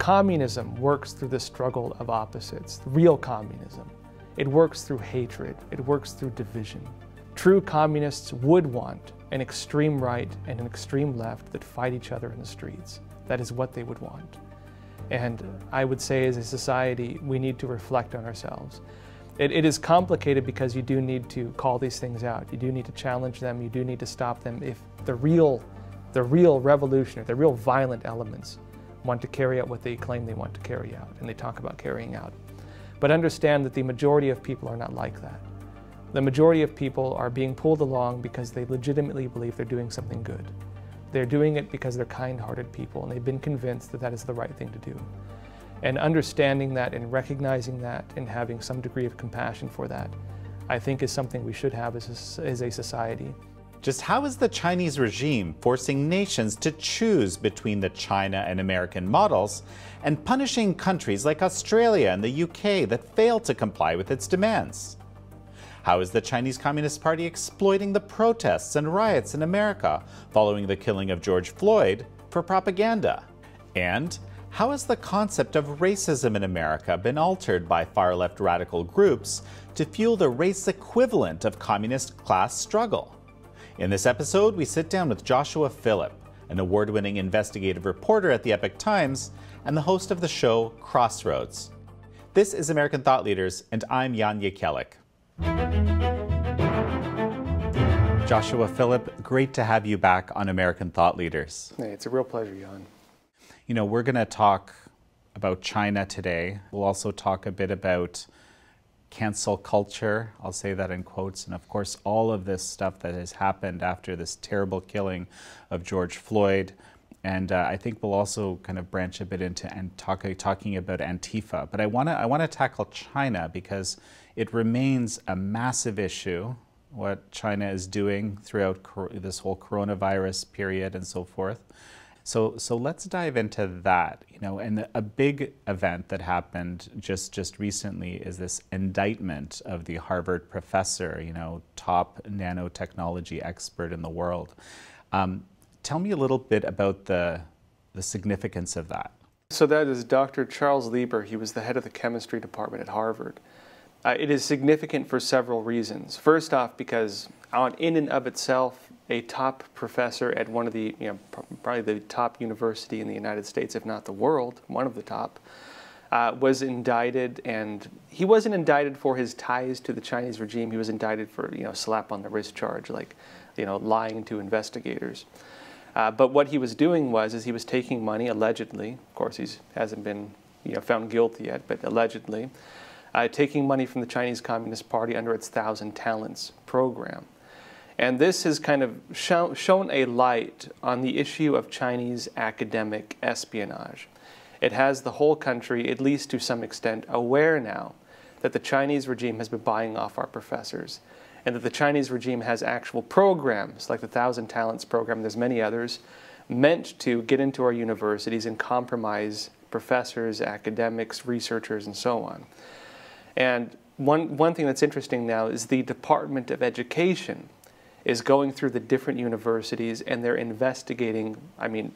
Communism works through the struggle of opposites, real communism. It works through hatred. It works through division. True communists would want an extreme right and an extreme left that fight each other in the streets. That is what they would want. And I would say as a society, we need to reflect on ourselves. It is complicated because you do need to call these things out. You do need to challenge them. You do need to stop them if the real revolutionary, the real violent elements want to carry out what they claim they want to carry out, and they talk about carrying out. But understand that the majority of people are not like that. The majority of people are being pulled along because they legitimately believe they're doing something good. They're doing it because they're kind-hearted people, and they've been convinced that that is the right thing to do. And understanding that and recognizing that and having some degree of compassion for that, I think is something we should have as a society. Just how is the Chinese regime forcing nations to choose between the China and American models and punishing countries like Australia and the UK that fail to comply with its demands? How is the Chinese Communist Party exploiting the protests and riots in America following the killing of George Floyd for propaganda? And how has the concept of racism in America been altered by far-left radical groups to fuel the race equivalent of communist class struggle? In this episode, we sit down with Joshua Phillip, an award-winning investigative reporter at the Epoch Times and the host of the show Crossroads. This is American Thought Leaders, and I'm Jan Jekielek. Joshua Phillip, great to have you back on American Thought Leaders. Hey, it's a real pleasure, Jan. You know, we're going to talk about China today. We'll also talk a bit about cancel culture, I'll say that in quotes, and of course all of this stuff that has happened after this terrible killing of George Floyd. And I think we'll also kind of branch a bit into and talking about Antifa. But I want to tackle China because it remains a massive issue, what China is doing throughout this whole coronavirus period and so forth. So let's dive into that, you know, and a big event that happened just recently is this indictment of the Harvard professor, you know, top nanotechnology expert in the world. Tell me a little bit about the significance of that. So that is Dr. Charles Lieber. He was the head of the chemistry department at Harvard. It is significant for several reasons. First off, because in and of itself, a top professor at one of the, probably the top university in the United States, if not the world, one of the top, was indicted, and he wasn't indicted for his ties to the Chinese regime. He was indicted for, slap on the wrist charge, like, lying to investigators. But what he was doing was he was taking money, allegedly, of course he hasn't been found guilty yet, but allegedly, taking money from the Chinese Communist Party under its 1,000 Talents program. And this has kind of shown a light on the issue of Chinese academic espionage. It has the whole country, at least to some extent, aware now that the Chinese regime has been buying off our professors, and that the Chinese regime has actual programs, like the 1,000 Talents program, there's many others, meant to get into our universities and compromise professors, academics, researchers, and so on. And one thing that's interesting now is the Department of Education is going through the different universities, and they're investigating,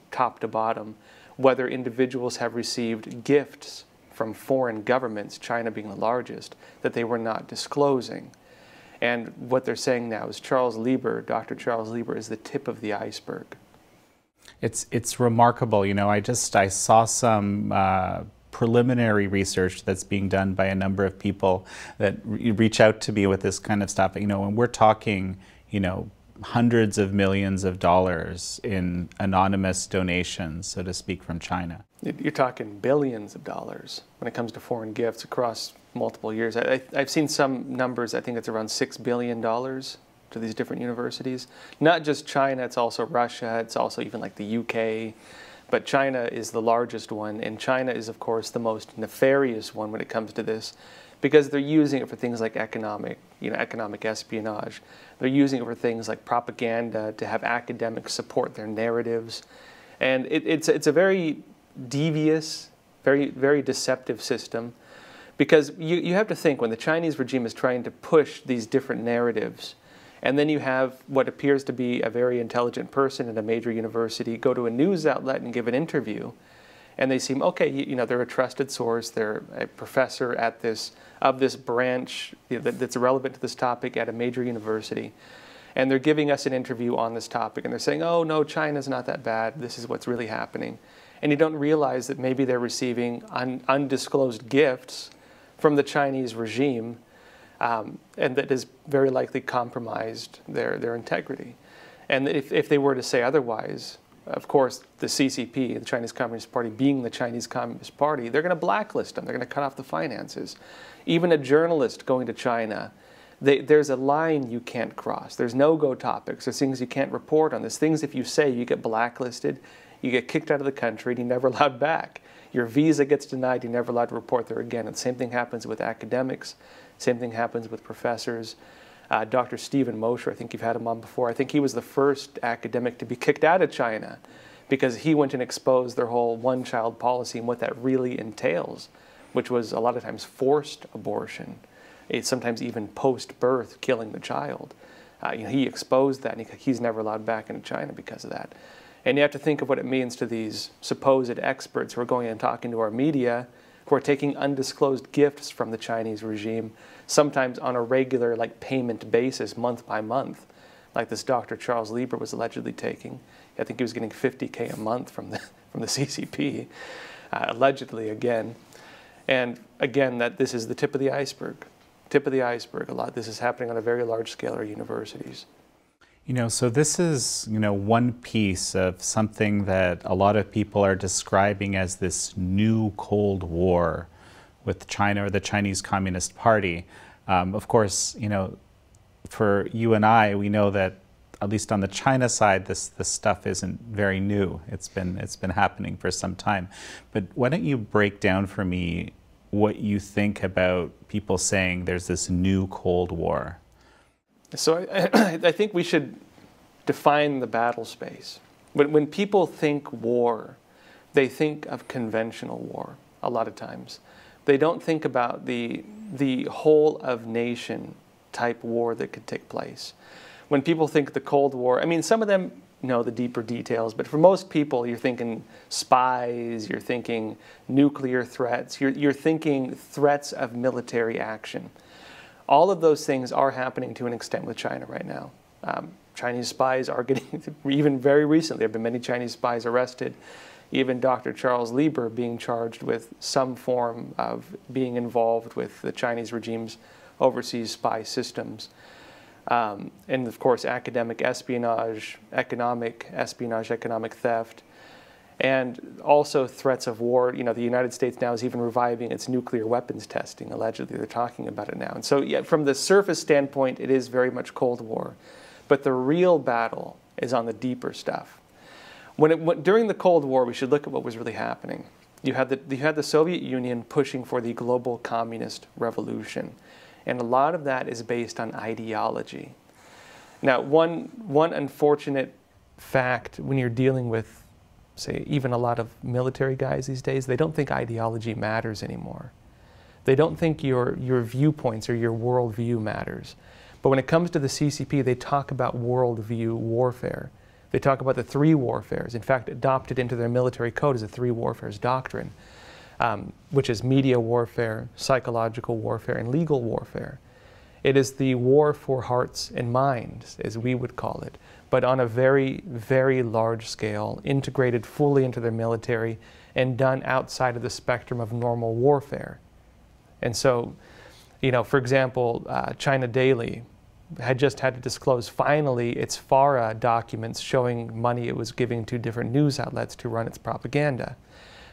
top to bottom, whether individuals have received gifts from foreign governments, China being the largest, that they were not disclosing. And what they're saying now is Charles Lieber, Dr. Charles Lieber, is the tip of the iceberg. It's remarkable. I saw some preliminary research that's being done by a number of people that reach out to me with this kind of stuff. And we're talking, hundreds of millions of dollars in anonymous donations, so to speak, from China. You're talking billions of dollars when it comes to foreign gifts across multiple years. I've seen some numbers, I think it's around $6 billion to these different universities. Not just China, it's also Russia, it's also even like the UK. But China is the largest one, and China is, of course, the most nefarious one when it comes to this, because they're using it for things like economic espionage. They're using it for things like propaganda, to have academics support their narratives. And it's a very devious, very, very deceptive system, because you have to think, when the Chinese regime is trying to push these different narratives, and then you have what appears to be a very intelligent person at a major university go to a news outlet and give an interview, and they seem okay. You know, they're a trusted source. They're a professor at this branch that's relevant to this topic at a major university, and they're giving us an interview on this topic, and they're saying, "Oh no, China's not that bad. This is what's really happening," and you don't realize that maybe they're receiving undisclosed gifts from the Chinese regime, and that has very likely compromised their integrity. And if they were to say otherwise, of course, the CCP, the Chinese Communist Party, being the Chinese Communist Party, they're going to blacklist them. They're going to cut off the finances. Even a journalist going to China, there's a line you can't cross. There's no-go topics. There's things you can't report on. There's things if you say, you get blacklisted, you get kicked out of the country, and you're never allowed back. Your visa gets denied, you're never allowed to report there again. And the same thing happens with academics. Same thing happens with professors. Dr. Stephen Mosher, I think you've had him on before. I think he was the first academic to be kicked out of China because he went and exposed their whole one-child policy and what that really entails, which was a lot of times forced abortion. It's sometimes even post-birth, killing the child. You know, he exposed that, and he's never allowed back into China because of that. And you have to think of what it means to these supposed experts who are going and talking to our media, who are taking undisclosed gifts from the Chinese regime, sometimes on a regular payment basis, month by month, like this Dr. Charles Lieber was allegedly taking. I think he was getting $50K a month from the CCP, allegedly again. And again, that this is the tip of the iceberg. Tip of the iceberg. A lot. This is happening on a very large scale at our universities. You know, so this is, you know, one piece of something that a lot of people are describing as this new Cold War with China or the Chinese Communist Party. Of course, you know, for you and I, we know that at least on the China side, this stuff isn't very new. It's been happening for some time. But why don't you break down for me what you think about people saying there's this new Cold War? So I think we should define the battle space. When people think war, they think of conventional war a lot of times. They don't think about the whole of nation type war that could take place. When people think the Cold War, I mean, some of them know the deeper details, but for most people, you're thinking spies, you're thinking nuclear threats, you're thinking threats of military action. All of those things are happening to an extent with China right now. Chinese spies are getting, even very recently, there have been many Chinese spies arrested. Even Dr. Charles Lieber being charged with some form of being involved with the Chinese regime's overseas spy systems. And of course, academic espionage, economic espionage, economic theft, and also threats of war. You know, the United States now is even reviving its nuclear weapons testing. Allegedly, they're talking about it now. And so, yeah, from the surface standpoint, it is very much Cold War. But the real battle is on the deeper stuff. During the Cold War, we should look at what was really happening. You had the Soviet Union pushing for the global communist revolution. And a lot of that is based on ideology. Now, one unfortunate fact when you're dealing with, say, even a lot of military guys these days, they don't think ideology matters anymore. They don't think your viewpoints or your worldview matters. But when it comes to the CCP, they talk about worldview warfare. They talk about the three warfares. In fact, adopted into their military code is a three warfares doctrine, which is media warfare, psychological warfare, and legal warfare. It is the war for hearts and minds, as we would call it, but on a very, very large scale, integrated fully into their military and done outside of the spectrum of normal warfare. And so, you know, for example, China Daily had just had to disclose finally its FARA documents showing money it was giving to different news outlets to run its propaganda.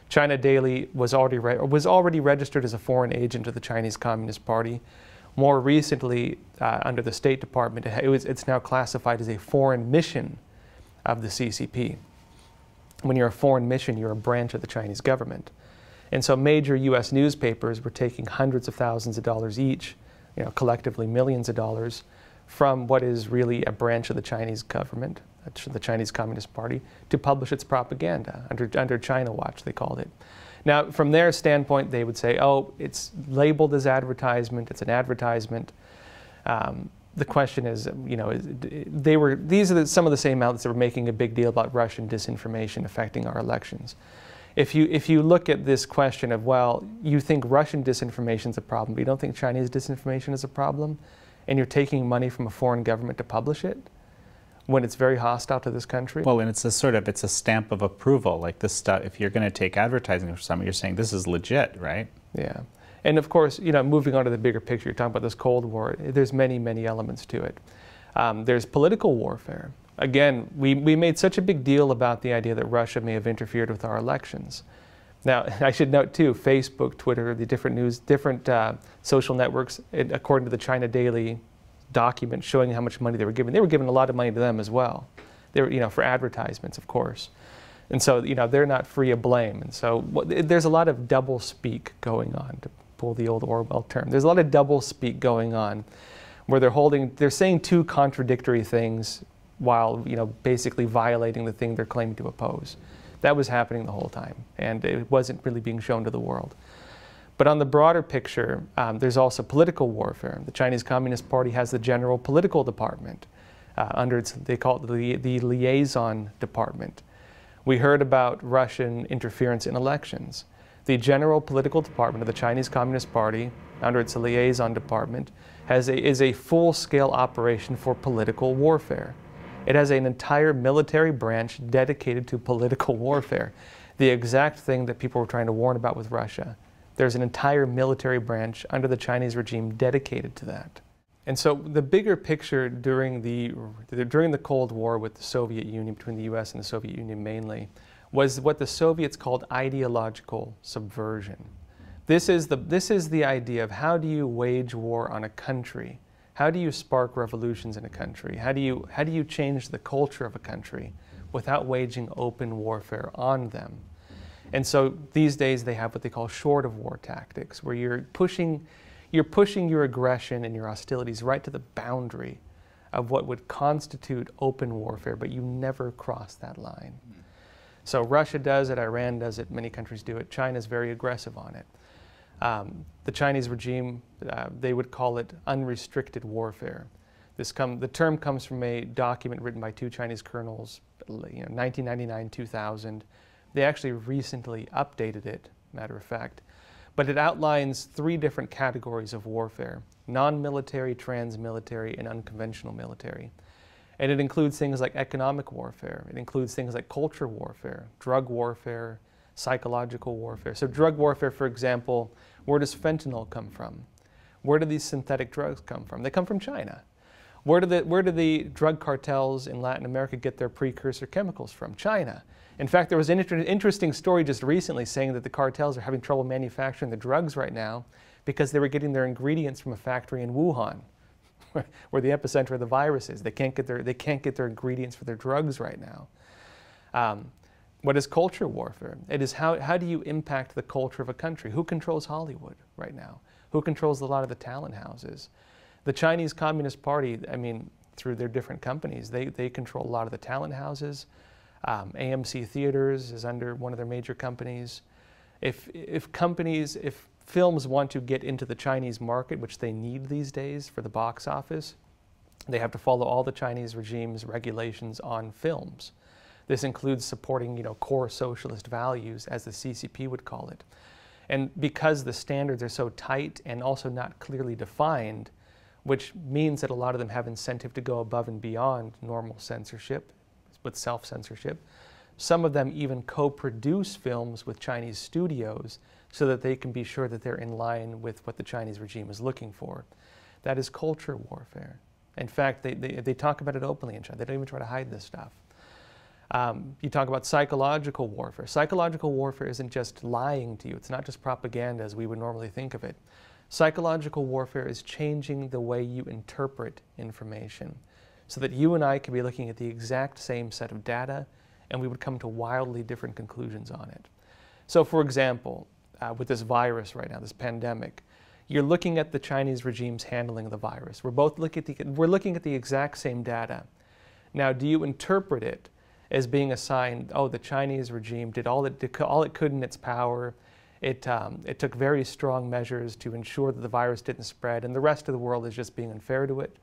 China Daily was already registered as a foreign agent of the Chinese Communist Party. More recently, under the State Department, it's now classified as a foreign mission of the CCP. When you're a foreign mission, you're a branch of the Chinese government. And so major U.S. newspapers were taking hundreds of thousands of dollars each, you know, collectively millions of dollars, from what is really a branch of the Chinese government, the Chinese Communist Party, to publish its propaganda, under China Watch, they called it. Now, from their standpoint, they would say, oh, it's labeled as advertisement, it's an advertisement. The question is, you know, these are some of the same outlets that were making a big deal about Russian disinformation affecting our elections. if you look at this question of, well, you think Russian disinformation is a problem, but you don't think Chinese disinformation is a problem, and you're taking money from a foreign government to publish it when it's very hostile to this country. Well, and it's a stamp of approval. Like this stuff, if you're going to take advertising for something, you're saying this is legit, right? Yeah. And of course, moving on to the bigger picture, you're talking about this Cold War, there's many, many elements to it. There's political warfare. Again, we made such a big deal about the idea that Russia may have interfered with our elections. Now, I should note too, Facebook, Twitter, the different social networks, according to the China Daily document showing how much money they were giving a lot of money to them as well. They were, for advertisements, of course. And so, they're not free of blame. And so there's a lot of double speak going on, to pull the old Orwell term. There's a lot of double speak going on where they're saying two contradictory things while, basically violating the thing they're claiming to oppose. That was happening the whole time, and it wasn't really being shown to the world. But on the broader picture, there's also political warfare. The Chinese Communist Party has the General Political Department they call it the Liaison Department. We heard about Russian interference in elections. The General Political Department of the Chinese Communist Party, under its Liaison Department, is a full-scale operation for political warfare. It has an entire military branch dedicated to political warfare, the exact thing that people were trying to warn about with Russia. There's an entire military branch under the Chinese regime dedicated to that. And so the bigger picture during the Cold War with the Soviet Union, between the US and the Soviet Union mainly, was what the Soviets called ideological subversion. This is the idea of how do you wage war on a country? How do you spark revolutions in a country? How do you change the culture of a country without waging open warfare on them? And so these days they have what they call short of war tactics, where you're pushing your aggression and your hostilities right to the boundary of what would constitute open warfare, but you never cross that line. So Russia does it, Iran does it, many countries do it. China's very aggressive on it. The Chinese regime, they would call it unrestricted warfare. The term comes from a document written by two Chinese colonels, 1999, 2000. They actually recently updated it, matter of fact. But it outlines three different categories of warfare: non-military, trans-military, and unconventional military. And it includes things like economic warfare. It includes things like culture warfare, drug warfare, psychological warfare. So drug warfare, for example, where does fentanyl come from? Where do these synthetic drugs come from? They come from China. Where do the drug cartels in Latin America get their precursor chemicals from? China. In fact, there was an interesting story just recently saying that the cartels are having trouble manufacturing the drugs right now because they were getting their ingredients from a factory in Wuhan, where the epicenter of the virus is. They can't get their ingredients for their drugs right now. What is culture warfare? It is how do you impact the culture of a country? Who controls Hollywood right now? Who controls a lot of the talent houses? The Chinese Communist Party, through their different companies, they control a lot of the talent houses. AMC Theaters is under one of their major companies. If films want to get into the Chinese market, which they need these days for the box office, they have to follow all the Chinese regime's regulations on films. This includes supporting, core socialist values, as the CCP would call it. And because the standards are so tight and also not clearly defined, which means that a lot of them have incentive to go above and beyond normal censorship, with self-censorship. Some of them even co-produce films with Chinese studios so that they can be sure that they're in line with what the Chinese regime is looking for. That is culture warfare. In fact, they talk about it openly in China. They don't even try to hide this stuff. You talk about psychological warfare. Psychological warfare isn't just lying to you. It's not just propaganda as we would normally think of it. Psychological warfare is changing the way you interpret information, so that you and I could be looking at the exact same set of data and we would come to wildly different conclusions on it. So for example, with this virus right now, this pandemic, you're looking at the Chinese regime's handling of the virus. We're looking at the exact same data. Now, do you interpret it as being a sign, oh, the Chinese regime did all it could in its power, it took very strong measures to ensure that the virus didn't spread and the rest of the world is just being unfair to it?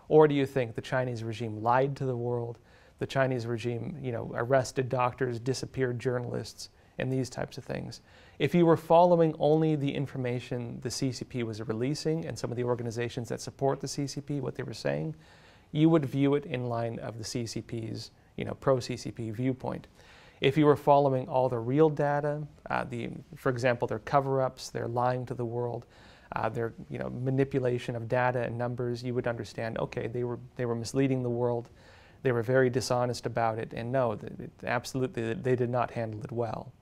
Or do you think the Chinese regime lied to the world? The Chinese regime, arrested doctors, disappeared journalists, and these types of things. If you were following only the information the CCP was releasing and some of the organizations that support the CCP, what they were saying, you would view it in line of the CCP's, pro-CCP viewpoint. If you were following all the real data, for example, their cover-ups, their lying to the world, their manipulation of data and numbers, you would understand, okay, they were misleading the world, they were very dishonest about it, and no, absolutely, they did not handle it well.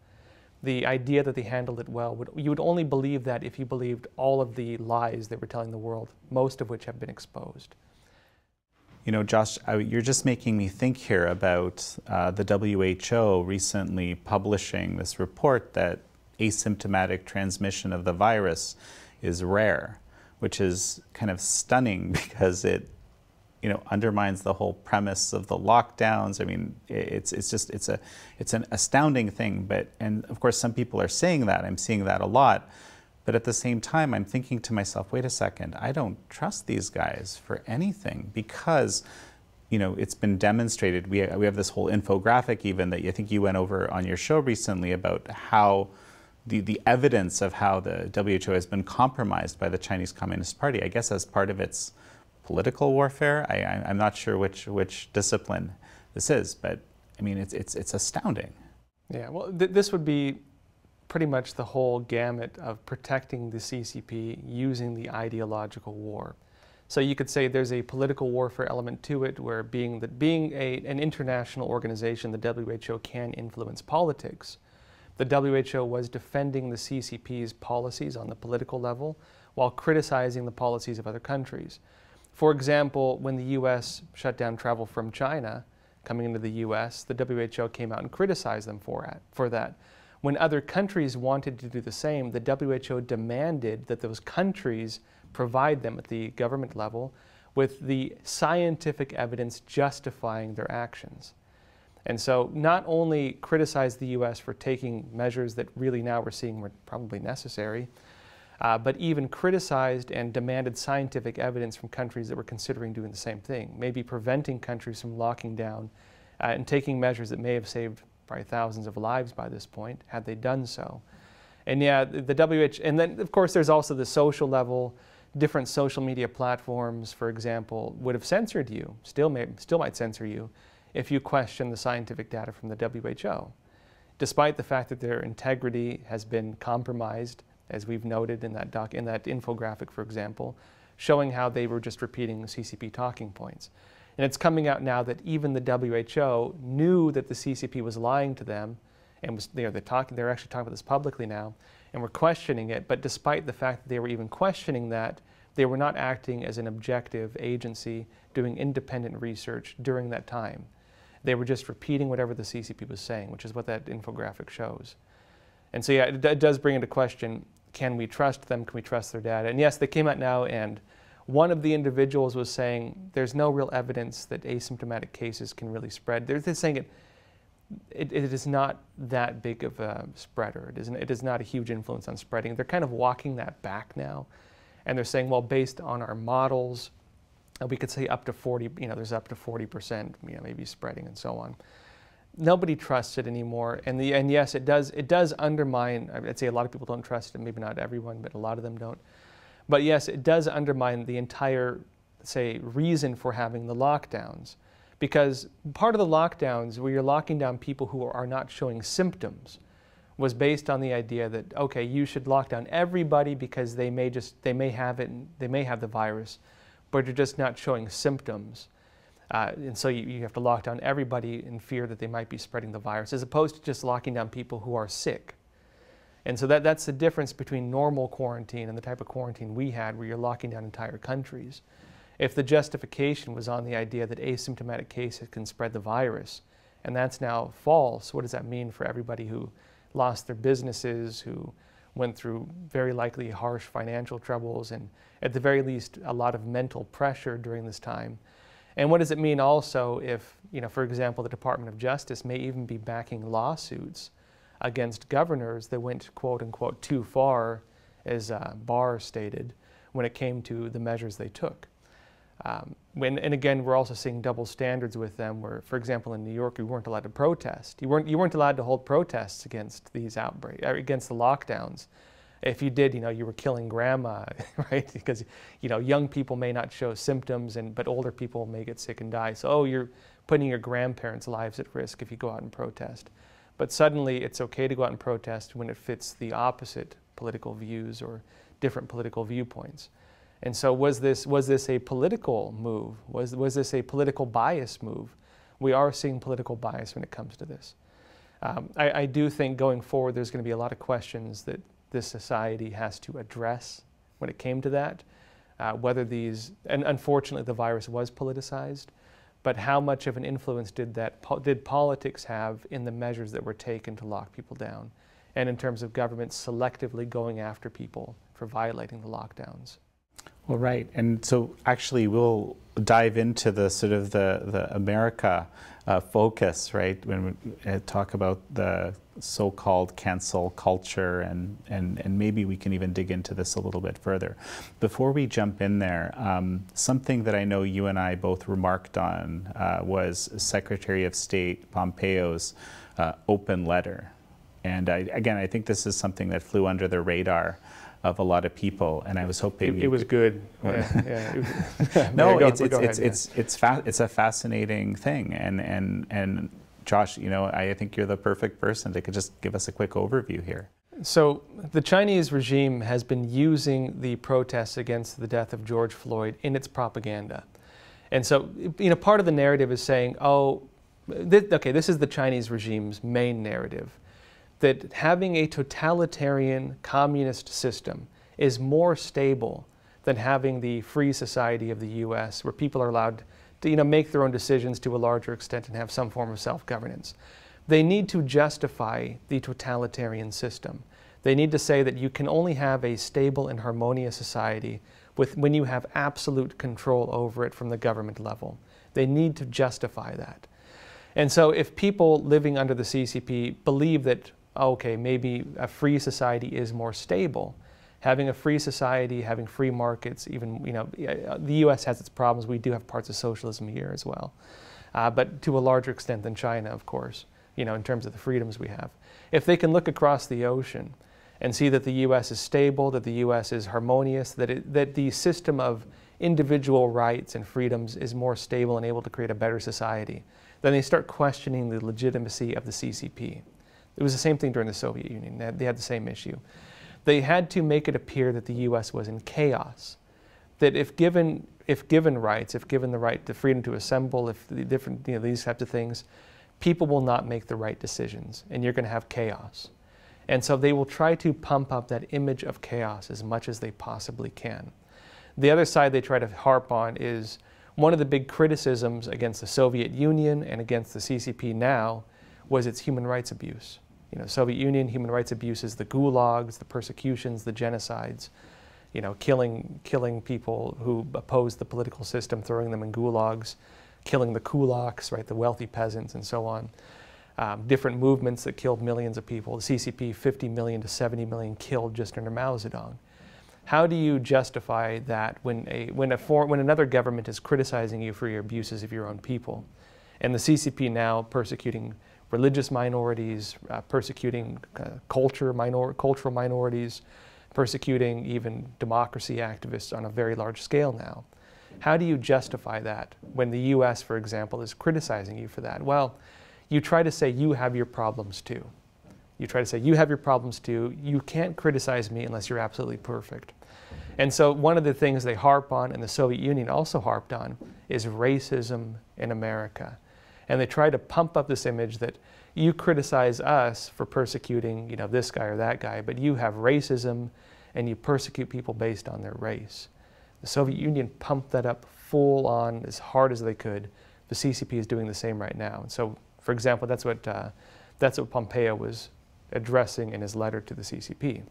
The idea that they handled it well, you would only believe that if you believed all of the lies they were telling the world, most of which have been exposed. Josh, you're just making me think here about the WHO recently publishing this report that asymptomatic transmission of the virus is rare, which is kind of stunning because it undermines the whole premise of the lockdowns. I mean, it's an astounding thing. And of course, some people are saying that. I'm seeing that a lot. But at the same time, I'm thinking to myself, wait a second, I don't trust these guys for anything because, it's been demonstrated. We have this whole infographic even that I think you went over on your show recently about how the evidence of how the WHO has been compromised by the Chinese Communist Party, I guess as part of its political warfare. I'm not sure which discipline this is, but I mean, it's astounding. Yeah, well, this would be pretty much the whole gamut of protecting the CCP using the ideological war. So you could say there's a political warfare element to it, where being an international organization, the WHO can influence politics. The WHO was defending the CCP's policies on the political level while criticizing the policies of other countries. For example, when the U.S. shut down travel from China coming into the U.S., the WHO came out and criticized them for that. When other countries wanted to do the same, the WHO demanded that those countries provide them at the government level with the scientific evidence justifying their actions. And so not only criticized the U.S. for taking measures that really now we're seeing were probably necessary, but even criticized and demanded scientific evidence from countries that were considering doing the same thing, maybe preventing countries from locking down and taking measures that may have saved probably thousands of lives by this point, had they done so. And yeah, the WHO, and then of course there's also the social level. Different social media platforms, for example, would have censored you, still might censor you, if you question the scientific data from the WHO, despite the fact that their integrity has been compromised, as we've noted in that infographic, for example, showing how they were just repeating the CCP talking points. And it's coming out now that even the WHO knew that the CCP was lying to them, and they're actually talking about this publicly now, and were questioning it. But despite the fact that they were even questioning that, they were not acting as an objective agency doing independent research during that time. They were just repeating whatever the CCP was saying, which is what that infographic shows. And so yeah, it does bring into question, can we trust them? Can we trust their data? And yes, they came out now, and one of the individuals was saying there's no real evidence that asymptomatic cases can really spread. They're saying it is not that big of a spreader. It is not a huge influence on spreading. They're kind of walking that back now. And they're saying, well, based on our models, we could say up to 40, there's up to 40%, maybe spreading and so on. Nobody trusts it anymore. And yes, it does undermine, I'd say a lot of people don't trust it, maybe not everyone, but a lot of them don't. But yes, it does undermine the entire, say, reason for having the lockdowns. Because part of the lockdowns, where you're locking down people who are not showing symptoms, was based on the idea that, okay, you should lock down everybody because they may have it, they may have the virus, but you're just not showing symptoms. And so you have to lock down everybody in fear that they might be spreading the virus, as opposed to just locking down people who are sick. And so that's the difference between normal quarantine and the type of quarantine we had, where you're locking down entire countries. If the justification was on the idea that asymptomatic cases can spread the virus, and that's now false, what does that mean for everybody who lost their businesses, who went through very likely harsh financial troubles, and at the very least a lot of mental pressure during this time? And what does it mean also if, for example, the Department of Justice may even be backing lawsuits against governors that went, quote unquote, too far, as Barr stated, when it came to the measures they took? And again, we're also seeing double standards with them where, for example, in New York, you weren't allowed to protest. You weren't allowed to hold protests against these outbreaks, against the lockdowns. If you did, you were killing grandma, right? Because, young people may not show symptoms, but older people may get sick and die. So, oh, you're putting your grandparents' lives at risk if you go out and protest. But suddenly, it's okay to go out and protest when it fits the opposite political views or different political viewpoints. And so was this a political move? Was this a political bias move? We are seeing political bias when it comes to this. I do think going forward there's going to be a lot of questions that this society has to address when it came to that. Whether these, and unfortunately the virus was politicized, but how much of an influence did politics have in the measures that were taken to lock people down, and in terms of governments selectively going after people for violating the lockdowns? Well, right, and so actually we'll dive into the sort of the America focus, right, when we talk about the so-called cancel culture, and maybe we can even dig into this a little bit further. Before we jump in there, something that I know you and I both remarked on was Secretary of State Pompeo's open letter. And I think this is something that flew under the radar of a lot of people, and I was hoping it was good. No, it's a fascinating thing, and Josh, I think you're the perfect person to just give us a quick overview here. So the Chinese regime has been using the protests against the death of George Floyd in its propaganda, and so part of the narrative is saying, okay, this is the Chinese regime's main narrative, that having a totalitarian communist system is more stable than having the free society of the U.S., where people are allowed to make their own decisions to a larger extent and have some form of self-governance. They need to justify the totalitarian system. They need to say that you can only have a stable and harmonious society when you have absolute control over it from the government level. They need to justify that. And so if people living under the CCP believe that, okay, maybe a free society is more stable, having a free society, having free markets, even, the U.S. has its problems. We do have parts of socialism here as well, but to a larger extent than China, of course, in terms of the freedoms we have. If they can look across the ocean and see that the U.S. is stable, that the U.S. is harmonious, that the system of individual rights and freedoms is more stable and able to create a better society, then they start questioning the legitimacy of the CCP. It was the same thing during the Soviet Union. They had the same issue. They had to make it appear that the U.S. was in chaos, that if given rights, if given the right to freedom to assemble, if the different, these types of things, people will not make the right decisions, and you're going to have chaos. And so they will try to pump up that image of chaos as much as they possibly can. The other side they try to harp on is one of the big criticisms against the Soviet Union and against the CCP now was its human rights abuse. Soviet Union human rights abuses, the gulags, the persecutions, the genocides, killing people who opposed the political system, throwing them in gulags, killing the kulaks, right, the wealthy peasants, and so on. Different movements that killed millions of people. The CCP, 50 million to 70 million killed just under Mao Zedong. How do you justify that when another government is criticizing you for your abuses of your own people, and the CCP now persecuting religious minorities, persecuting cultural minorities, persecuting even democracy activists on a very large scale now? How do you justify that when the U.S., for example, is criticizing you for that? Well, you try to say you have your problems too. You try to say you have your problems too. You can't criticize me unless you're absolutely perfect. And so one of the things they harp on, and the Soviet Union also harped on, is racism in America. And they try to pump up this image that you criticize us for persecuting, this guy or that guy, but you have racism and you persecute people based on their race. The Soviet Union pumped that up full on as hard as they could. The CCP is doing the same right now. And so, for example, that's what Pompeo was addressing in his letter to the CCP.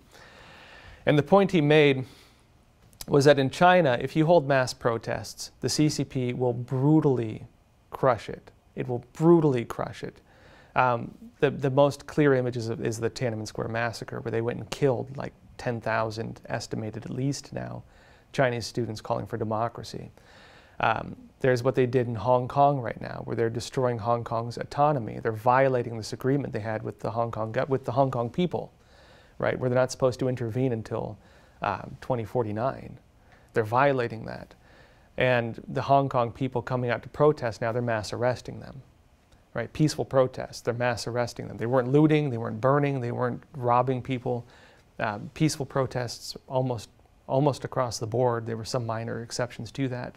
And the point he made was that in China, if you hold mass protests, the CCP will brutally crush it. It will brutally crush it. The most clear image is the Tiananmen Square massacre, where they went and killed like 10,000, estimated at least now, Chinese students calling for democracy. There's what they did in Hong Kong right now, where they're destroying Hong Kong's autonomy. They're violating this agreement they had with the Hong Kong people, right, where they're not supposed to intervene until 2049. They're violating that. And the Hong Kong people coming out to protest now, they're mass arresting them, right? Peaceful protests, they're mass arresting them. They weren't looting, they weren't burning, they weren't robbing people. Peaceful protests almost across the board. There were some minor exceptions to that,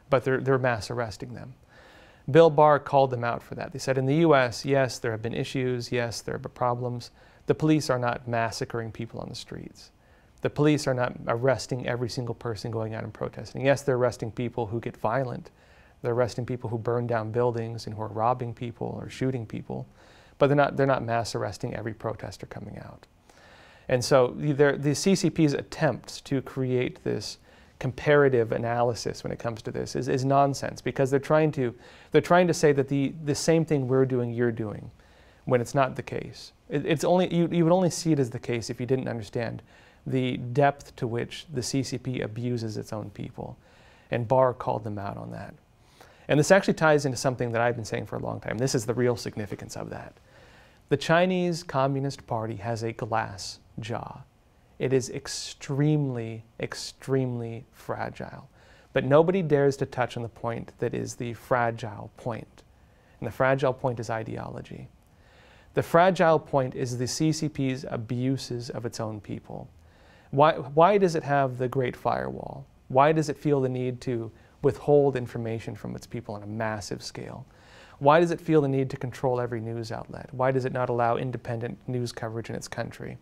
but they're mass arresting them. Bill Barr called them out for that. They said in the US, yes, there have been issues, yes, there have been problems. The police are not massacring people on the streets. The police are not arresting every single person going out and protesting. Yes, they're arresting people who get violent. They're arresting people who burn down buildings and who are robbing people or shooting people, but they're not mass arresting every protester coming out. And so the CCP's attempts to create this comparative analysis when it comes to this is nonsense, because they're trying to say that the same thing we're doing, you're doing, when it's not the case. It's only you would only see it as the case if you didn't understand the depth to which the CCP abuses its own people. And Barr called them out on that. And this actually ties into something that I've been saying for a long time. This is the real significance of that. The Chinese Communist Party has a glass jaw. It is extremely, extremely fragile. But nobody dares to touch on the point that is the fragile point. And the fragile point is ideology. The fragile point is the CCP's abuses of its own people. Why does it have the Great Firewall? Why does it feel the need to withhold information from its people on a massive scale? Why does it feel the need to control every news outlet? Why does it not allow independent news coverage in its country?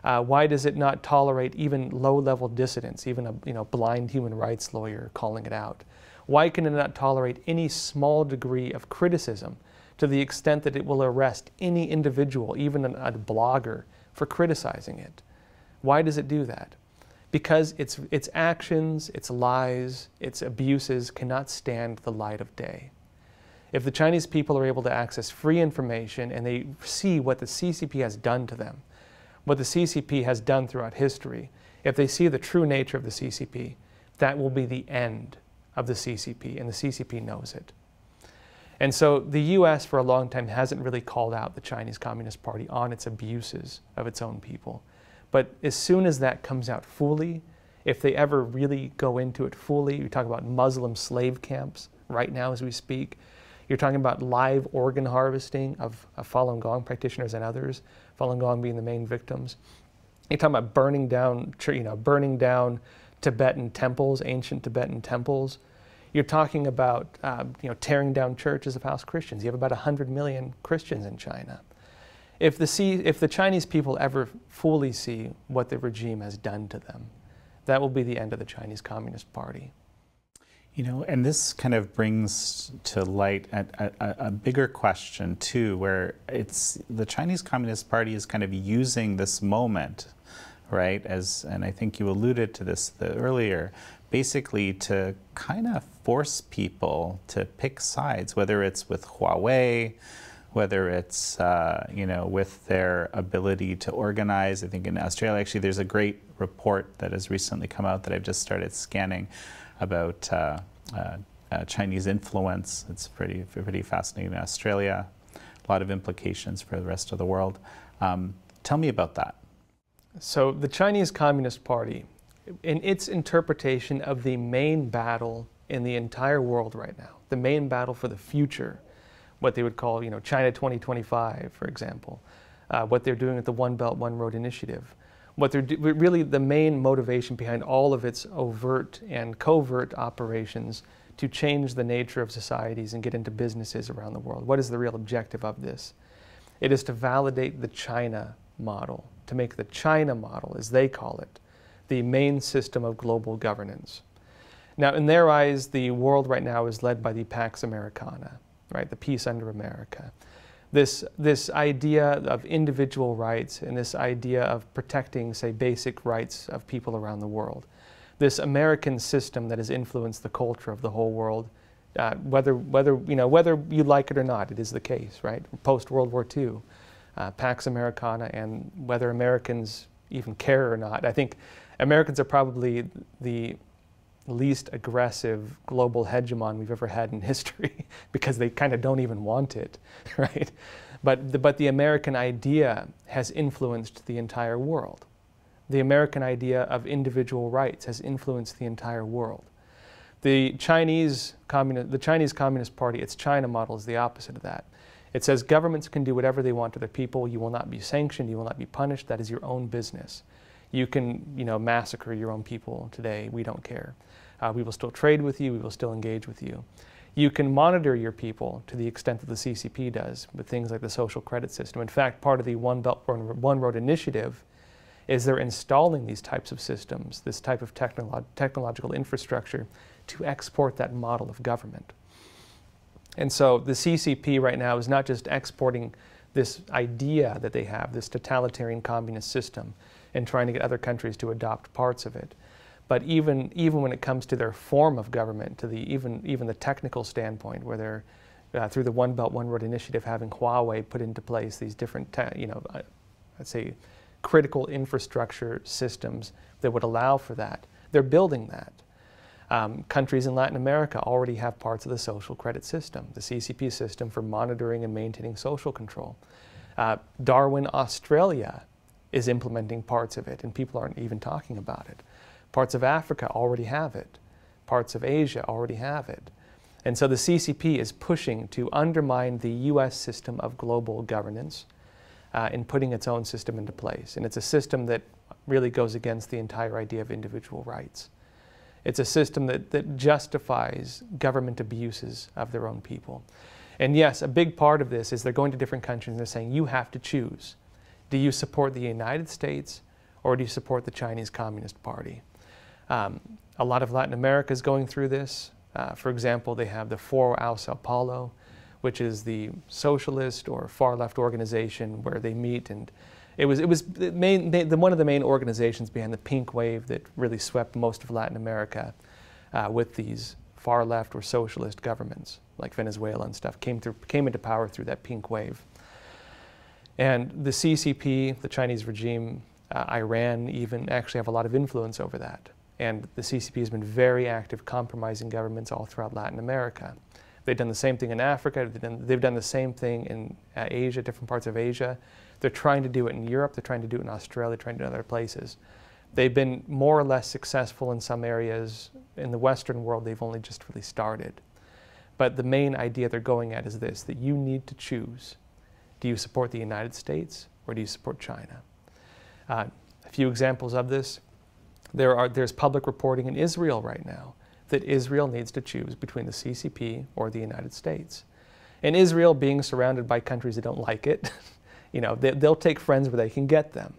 Why does it not tolerate even low-level dissidents, even a blind human rights lawyer calling it out? Why can it not tolerate any small degree of criticism to the extent that it will arrest any individual, even a blogger, for criticizing it? Why does it do that? Because its actions, its lies, its abuses cannot stand the light of day. If the Chinese people are able to access free information and they see what the CCP has done to them, what the CCP has done throughout history, if they see the true nature of the CCP, that will be the end of the CCP, and the CCP knows it. And so the US for a long time hasn't really called out the Chinese Communist Party on its abuses of its own people. But as soon as that comes out fully, if they ever really go into it fully, you talk about Muslim slave camps right now as we speak. You're talking about live organ harvesting of Falun Gong practitioners and others, Falun Gong being the main victims. You're talking about burning down Tibetan temples, ancient Tibetan temples. You're talking about tearing down churches of house Christians. You have about 100 million Christians in China. If the Chinese people ever fully see what the regime has done to them, that will be the end of the Chinese Communist Party. You know, and this kind of brings to light a bigger question too, where it's the Chinese Communist Party is kind of using this moment, right? And I think you alluded to this earlier, basically to kind of force people to pick sides, whether it's with Huawei, whether it's with their ability to organize. I think in Australia, actually, there's a great report that has recently come out that I've just started scanning about Chinese influence. It's pretty fascinating in Australia. A lot of implications for the rest of the world. Tell me about that. So the Chinese Communist Party, in its interpretation of the main battle in the entire world right now, the main battle for the future, what they would call, China 2025, for example, what they're doing with the One Belt, One Road initiative, what they're really the main motivation behind all of its overt and covert operations to change the nature of societies and get into businesses around the world. What is the real objective of this? It is to validate the China model, to make the China model, as they call it, the main system of global governance. Now, in their eyes, the world right now is led by the Pax Americana, right? The peace under America. This idea of individual rights and this idea of protecting, say, basic rights of people around the world. This American system that has influenced the culture of the whole world, whether you like it or not, it is the case, right? Post World War II, Pax Americana, and whether Americans even care or not. I think Americans are probably the least aggressive global hegemon we've ever had in history because they kind of don't even want it, right? But the American idea has influenced the entire world. The American idea of individual rights has influenced the entire world. The Chinese Communist Party, its China model, is the opposite of that. It says governments can do whatever they want to their people. You will not be sanctioned. You will not be punished. That is your own business. You can, massacre your own people today. We don't care. We will still trade with you. We will still engage with you. You can monitor your people to the extent that the CCP does with things like the social credit system. In fact, part of the One Belt, One Road initiative is they're installing these types of systems, this type of technological infrastructure to export that model of government. And so the CCP right now is not just exporting this idea that they have, this totalitarian communist system, and trying to get other countries to adopt parts of it. But even when it comes to their form of government, to the even the technical standpoint, where they're through the One Belt, One Road initiative, having Huawei put into place these different, I'd say, critical infrastructure systems that would allow for that. They're building that. Countries in Latin America already have parts of the social credit system, the CCP system for monitoring and maintaining social control. Darwin, Australia is implementing parts of it, and people aren't even talking about it. Parts of Africa already have it. Parts of Asia already have it. And so the CCP is pushing to undermine the US system of global governance in putting its own system into place. And it's a system that really goes against the entire idea of individual rights. It's a system that justifies government abuses of their own people. And yes, a big part of this is they're going to different countries and they're saying, you have to choose. Do you support the United States or do you support the Chinese Communist Party? A lot of Latin America is going through this. For example, they have the Foro Sao Paulo, which is the socialist or far-left organization where they meet, and it was one of the main organizations behind the pink wave that really swept most of Latin America with these far-left or socialist governments like Venezuela and stuff came into power through that pink wave. And the CCP, the Chinese regime, Iran even actually have a lot of influence over that. And the CCP has been very active compromising governments all throughout Latin America. They've done the same thing in Africa. They've done the same thing in Asia, different parts of Asia. They're trying to do it in Europe. They're trying to do it in Australia, trying to do it in other places. They've been more or less successful in some areas. In the Western world, they've only just really started. But the main idea they're going at is this, that you need to choose. Do you support the United States or do you support China? A few examples of this. There's public reporting in Israel right now that Israel needs to choose between the CCP or the United States. And Israel, being surrounded by countries that don't like it, they'll take friends where they can get them.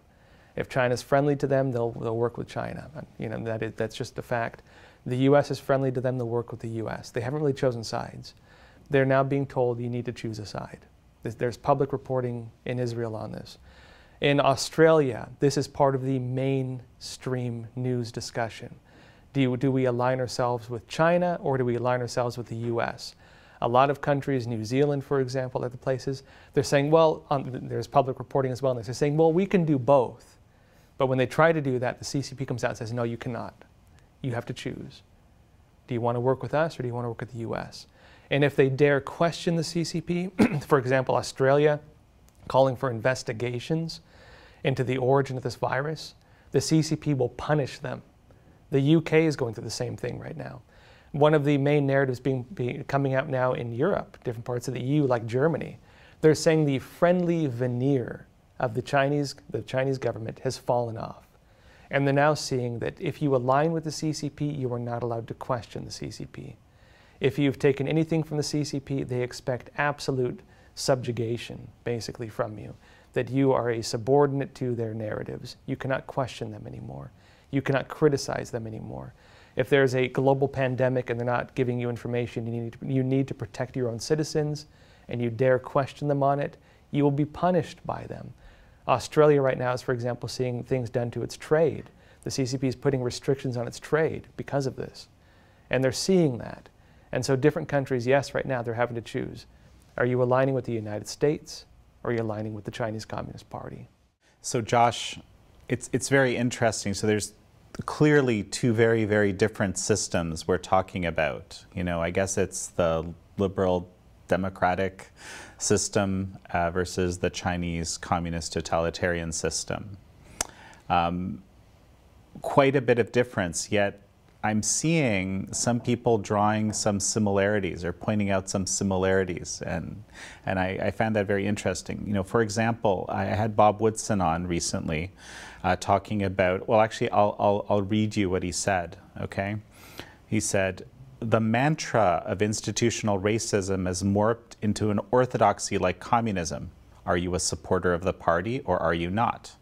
If China's friendly to them, they'll work with China. That's just the fact. The U.S. is friendly to them, they'll work with the U.S. They haven't really chosen sides. They're now being told you need to choose a side. There's public reporting in Israel on this. In Australia, this is part of the mainstream news discussion. Do we align ourselves with China or do we align ourselves with the U.S.? A lot of countries, New Zealand, for example, other places, they're saying, well, there's public reporting as well, and they're saying, well, we can do both. But when they try to do that, the CCP comes out and says, no, you cannot. You have to choose. Do you want to work with us or do you want to work with the U.S.? And if they dare question the CCP, for example, Australia calling for investigations into the origin of this virus, the CCP will punish them. The UK is going through the same thing right now. One of the main narratives coming out now in Europe, different parts of the EU like Germany, they're saying the friendly veneer of the Chinese government has fallen off. And they're now seeing that if you align with the CCP, you are not allowed to question the CCP. If you've taken anything from the CCP, they expect absolute subjugation, basically, from you. That you are a subordinate to their narratives. You cannot question them anymore. You cannot criticize them anymore. If there's a global pandemic and they're not giving you information, you need to protect your own citizens, and you dare question them on it, you will be punished by them. Australia right now is, for example, seeing things done to its trade. The CCP is putting restrictions on its trade because of this. And they're seeing that. And so different countries, yes, right now they're having to choose. Are you aligning with the United States or are you aligning with the Chinese Communist Party? So Josh, it's very interesting. So there's clearly two very, very different systems we're talking about. You know, I guess it's the liberal democratic system versus the Chinese communist totalitarian system. Quite a bit of difference, yet I'm seeing some people drawing some similarities or pointing out some similarities, and I found that very interesting. You know, for example, I had Bob Woodson on recently talking about, well, actually, I'll read you what he said, okay? He said, "The mantra of institutional racism has morphed into an orthodoxy like communism. Are you a supporter of the party or are you not?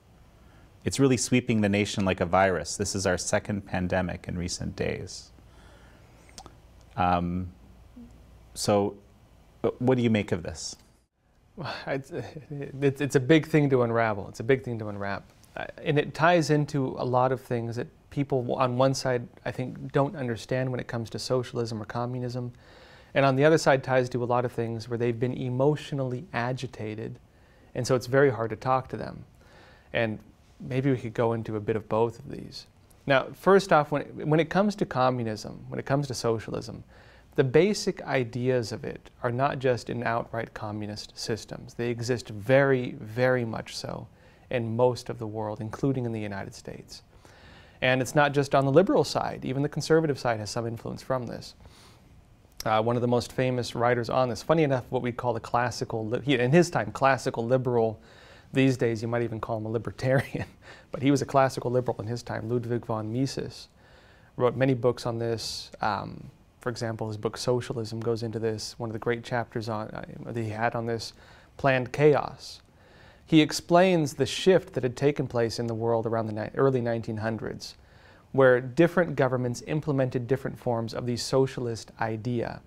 It's really sweeping the nation like a virus. This is our second pandemic in recent days." So what do you make of this? It's a big thing to unravel. It's a big thing to unwrap. And it ties into a lot of things that people on one side, I think, don't understand when it comes to socialism or communism. And on the other side ties to a lot of things where they've been emotionally agitated. And so it's very hard to talk to them. And maybe we could go into a bit of both of these. Now, first off, when it comes to communism, when it comes to socialism, the basic ideas of it are not just in outright communist systems. They exist very, very much so in most of the world, including in the United States. And it's not just on the liberal side. Even the conservative side has some influence from this. One of the most famous writers on this, funny enough, what we call the classical, in his time, classical liberal. These days, you might even call him a libertarian. But he was a classical liberal in his time, Ludwig von Mises. Wrote many books on this. For example, his book Socialism goes into this. One of the great chapters that he had on this, Planned Chaos. He explains the shift that had taken place in the world around the early 1900s, where different governments implemented different forms of the socialist idea.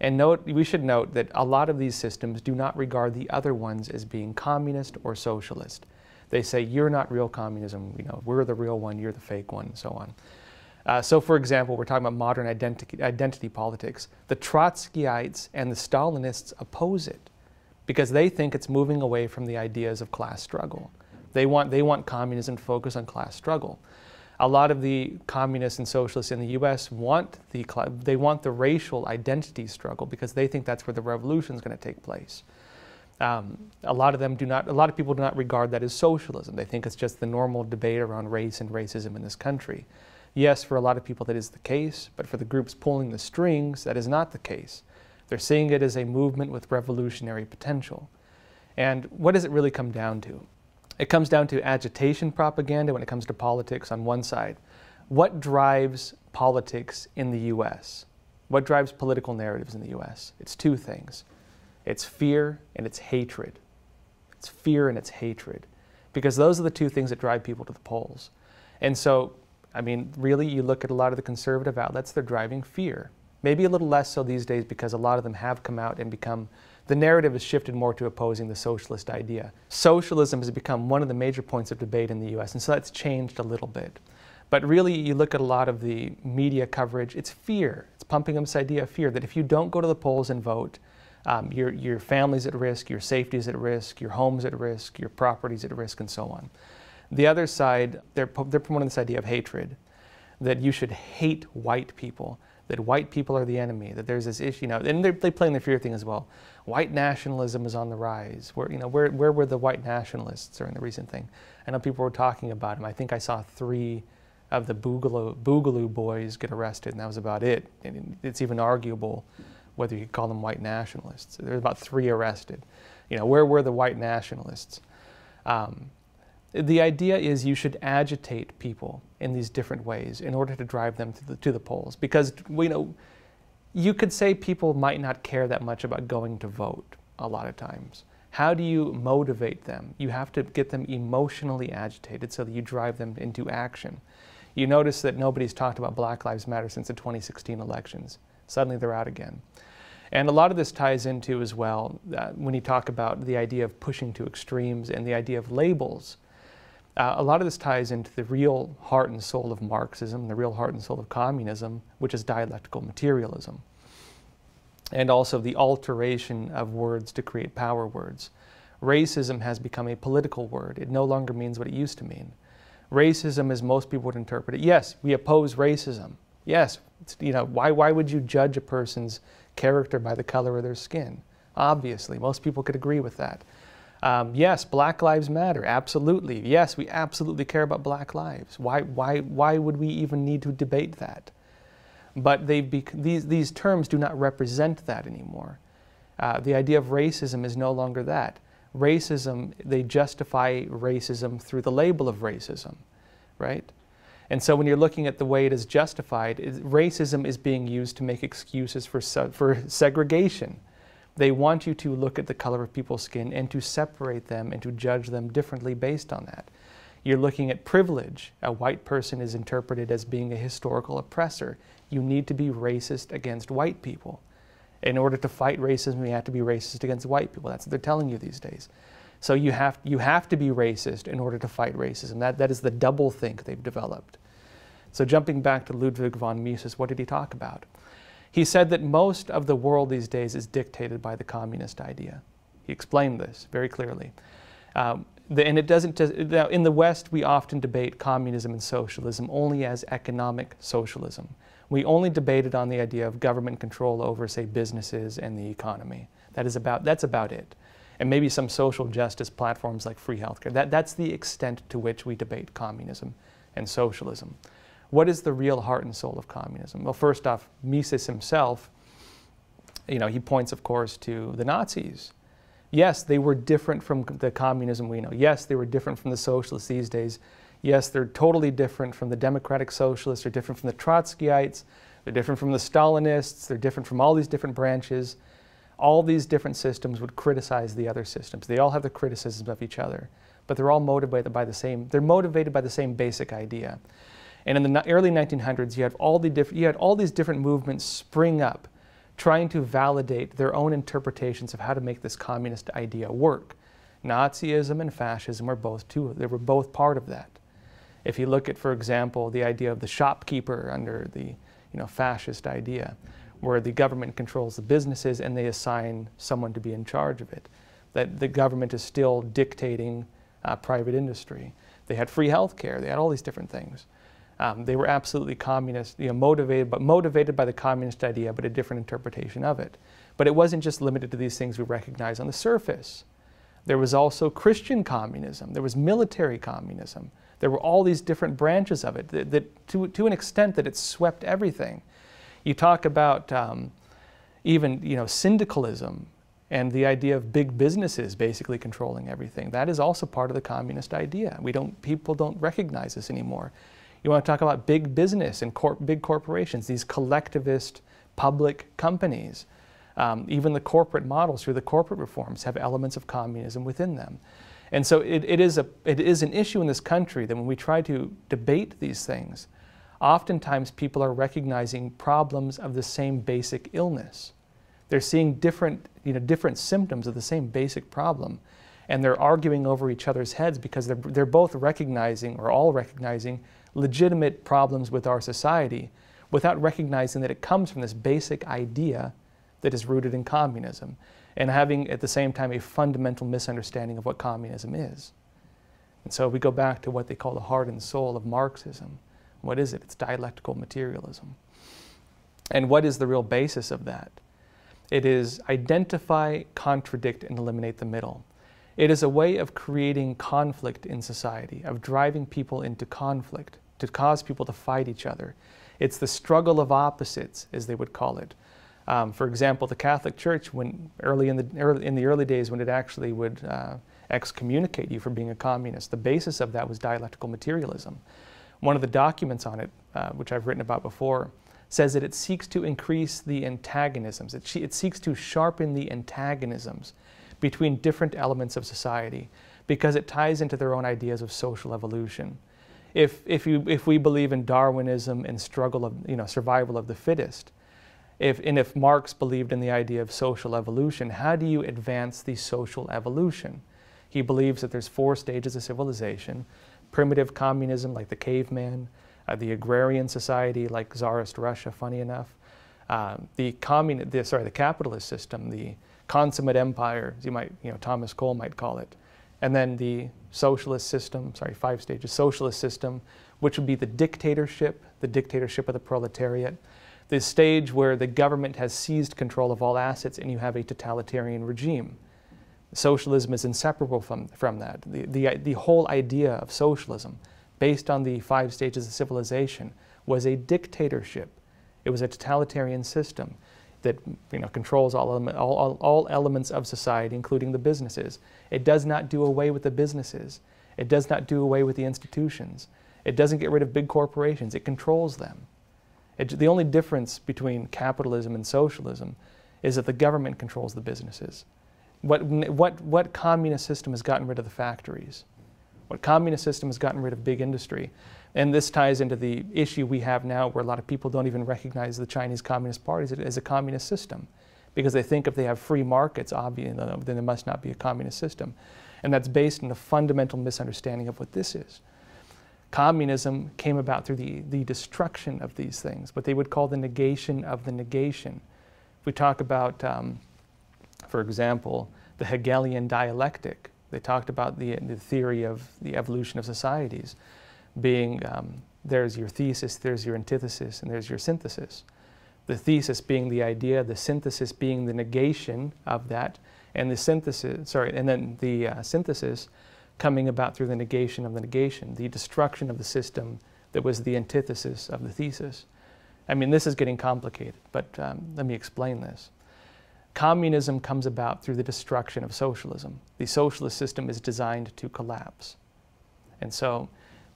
And we should note that a lot of these systems do not regard the other ones as being communist or socialist. They say, you're not real communism, you know, we're the real one, you're the fake one, and so on. So for example, we're talking about modern identity politics. The Trotskyites and the Stalinists oppose it because they think it's moving away from the ideas of class struggle. They want communism to focus on class struggle. A lot of the communists and socialists in the U.S. want the racial identity struggle because they think that's where the revolution is going to take place. A lot of people do not regard that as socialism. They think it's just the normal debate around race and racism in this country. Yes, for a lot of people that is the case, but for the groups pulling the strings, that is not the case. They're seeing it as a movement with revolutionary potential. And what does it really come down to? It comes down to agitation propaganda when it comes to politics on one side. What drives politics in the U.S.? What drives political narratives in the U.S.? It's two things. It's fear and it's hatred. It's fear and it's hatred. Because those are the two things that drive people to the polls. And so, I mean, really, you look at a lot of the conservative outlets, they're driving fear. Maybe a little less so these days because a lot of them have come out and become, the narrative has shifted more to opposing the socialist idea. Socialism has become one of the major points of debate in the U.S., and so that's changed a little bit. But really, you look at a lot of the media coverage, it's fear. It's pumping up this idea of fear that if you don't go to the polls and vote, your family's at risk, your safety's at risk, your home's at risk, your property's at risk, and so on. The other side, they're promoting this idea of hatred, that you should hate white people, that white people are the enemy, that there's this issue, and they play in the fear thing as well. White nationalism is on the rise. Where were the white nationalists during the recent thing? I know people were talking about them. I think I saw 3 of the Boogaloo boys get arrested, and that was about it. And it's even arguable whether you could call them white nationalists. There were about 3 arrested. Where were the white nationalists? The idea is you should agitate people in these different ways in order to drive them to the polls. Because you could say people might not care that much about going to vote a lot of times. How do you motivate them? You have to get them emotionally agitated so that you drive them into action. You notice that nobody's talked about Black Lives Matter since the 2016 elections. Suddenly they're out again. And a lot of this ties into as well when you talk about the idea of pushing to extremes and the idea of labels. A lot of this ties into the real heart and soul of Marxism, the real heart and soul of communism, which is dialectical materialism. And also the alteration of words to create power words. Racism has become a political word. It no longer means what it used to mean. Racism, as most people would interpret it, yes, we oppose racism. Yes, why would you judge a person's character by the color of their skin? Obviously, most people could agree with that. Yes, Black Lives Matter, absolutely. Yes, we absolutely care about Black lives. Why would we even need to debate that? But these terms do not represent that anymore. The idea of racism is no longer that. Racism, they justify racism through the label of racism, right? And so when you're looking at the way it is justified, racism is being used to make excuses for segregation. They want you to look at the color of people's skin and to separate them and to judge them differently based on that. You're looking at privilege. A white person is interpreted as being a historical oppressor. You need to be racist against white people. In order to fight racism, you have to be racist against white people. That's what they're telling you these days. So you have to be racist in order to fight racism. That is the double think they've developed. So jumping back to Ludwig von Mises, what did he talk about? He said that most of the world these days is dictated by the communist idea. He explained this very clearly. And it doesn't just, now in the West, we often debate communism and socialism only as economic socialism. We only debated on the idea of government control over, say, businesses and the economy. That's about it. And maybe some social justice platforms like free healthcare. That's the extent to which we debate communism and socialism. What is the real heart and soul of communism? Well, first off, Mises himself, he points, of course, to the Nazis. Yes, they were different from the communism we know. Yes, they were different from the socialists these days. Yes, they're totally different from the democratic socialists. They're different from the Trotskyites. They're different from the Stalinists. They're different from all these different branches. All these different systems would criticize the other systems. They all have the criticisms of each other, but they're all motivated by the same basic idea. And in the early 1900s, you had all these different movements spring up, trying to validate their own interpretations of how to make this communist idea work. Nazism and fascism were both part of that. If you look at, for example, the idea of the shopkeeper under the fascist idea, where the government controls the businesses and they assign someone to be in charge of it, that the government is still dictating private industry. They had free healthcare. They had all these different things. They were absolutely communist, motivated by the communist idea, but a different interpretation of it. But it wasn't just limited to these things we recognize on the surface. There was also Christian communism. There was military communism. There were all these different branches of it that to an extent that it swept everything. You talk about even syndicalism and the idea of big businesses basically controlling everything. That is also part of the communist idea. People don't recognize this anymore. You want to talk about big business and big corporations, these collectivist public companies. Even the corporate models through the corporate reforms have elements of communism within them. And so it is an issue in this country that when we try to debate these things, oftentimes people are recognizing problems of the same basic illness. They're seeing different symptoms of the same basic problem, and they're arguing over each other's heads because they're both recognizing, or all recognizing, legitimate problems with our society without recognizing that it comes from this basic idea that is rooted in communism, and having at the same time a fundamental misunderstanding of what communism is. And so we go back to what they call the heart and soul of Marxism. What is it? It's dialectical materialism. And what is the real basis of that? It is identify, contradict, and eliminate the middle. It is a way of creating conflict in society, of driving people into conflict, to cause people to fight each other. It's the struggle of opposites, as they would call it. For example, the Catholic Church, in the early days when it actually would excommunicate you for being a communist, the basis of that was dialectical materialism. One of the documents on it, which I've written about before, says that it seeks to increase the antagonisms. It seeks to sharpen the antagonisms between different elements of society because it ties into their own ideas of social evolution. If we believe in Darwinism and struggle of survival of the fittest, if Marx believed in the idea of social evolution, how do you advance the social evolution? He believes that there's 4 stages of civilization: primitive communism, like the caveman; the agrarian society, like Tsarist Russia, funny enough; the capitalist system, the consummate empire, as Thomas Cole might call it; and then the socialist system, sorry, 5 stages, socialist system, which would be the dictatorship of the proletariat, the stage where the government has seized control of all assets and you have a totalitarian regime. Socialism is inseparable from that. The whole idea of socialism, based on the 5 stages of civilization, was a dictatorship. It was a totalitarian system that controls all elements of society, including the businesses. It does not do away with the businesses. It does not do away with the institutions. It doesn't get rid of big corporations. It controls them. The only difference between capitalism and socialism is that the government controls the businesses. What communist system has gotten rid of the factories? What communist system has gotten rid of big industry? And this ties into the issue we have now where a lot of people don't even recognize the Chinese Communist Party as a communist system because they think if they have free markets, obviously, then there must not be a communist system. And that's based on a fundamental misunderstanding of what this is. Communism came about through the destruction of these things, what they would call the negation of the negation. If we talk about, for example, the Hegelian dialectic, they talked about the theory of the evolution of societies being there's your thesis, there's your antithesis, and there's your synthesis. The thesis being the idea, the synthesis being the negation of that, and the synthesis, and then the synthesis coming about through the negation of the negation, the destruction of the system that was the antithesis of the thesis. I mean, this is getting complicated, but let me explain this. Communism comes about through the destruction of socialism. The socialist system is designed to collapse. And so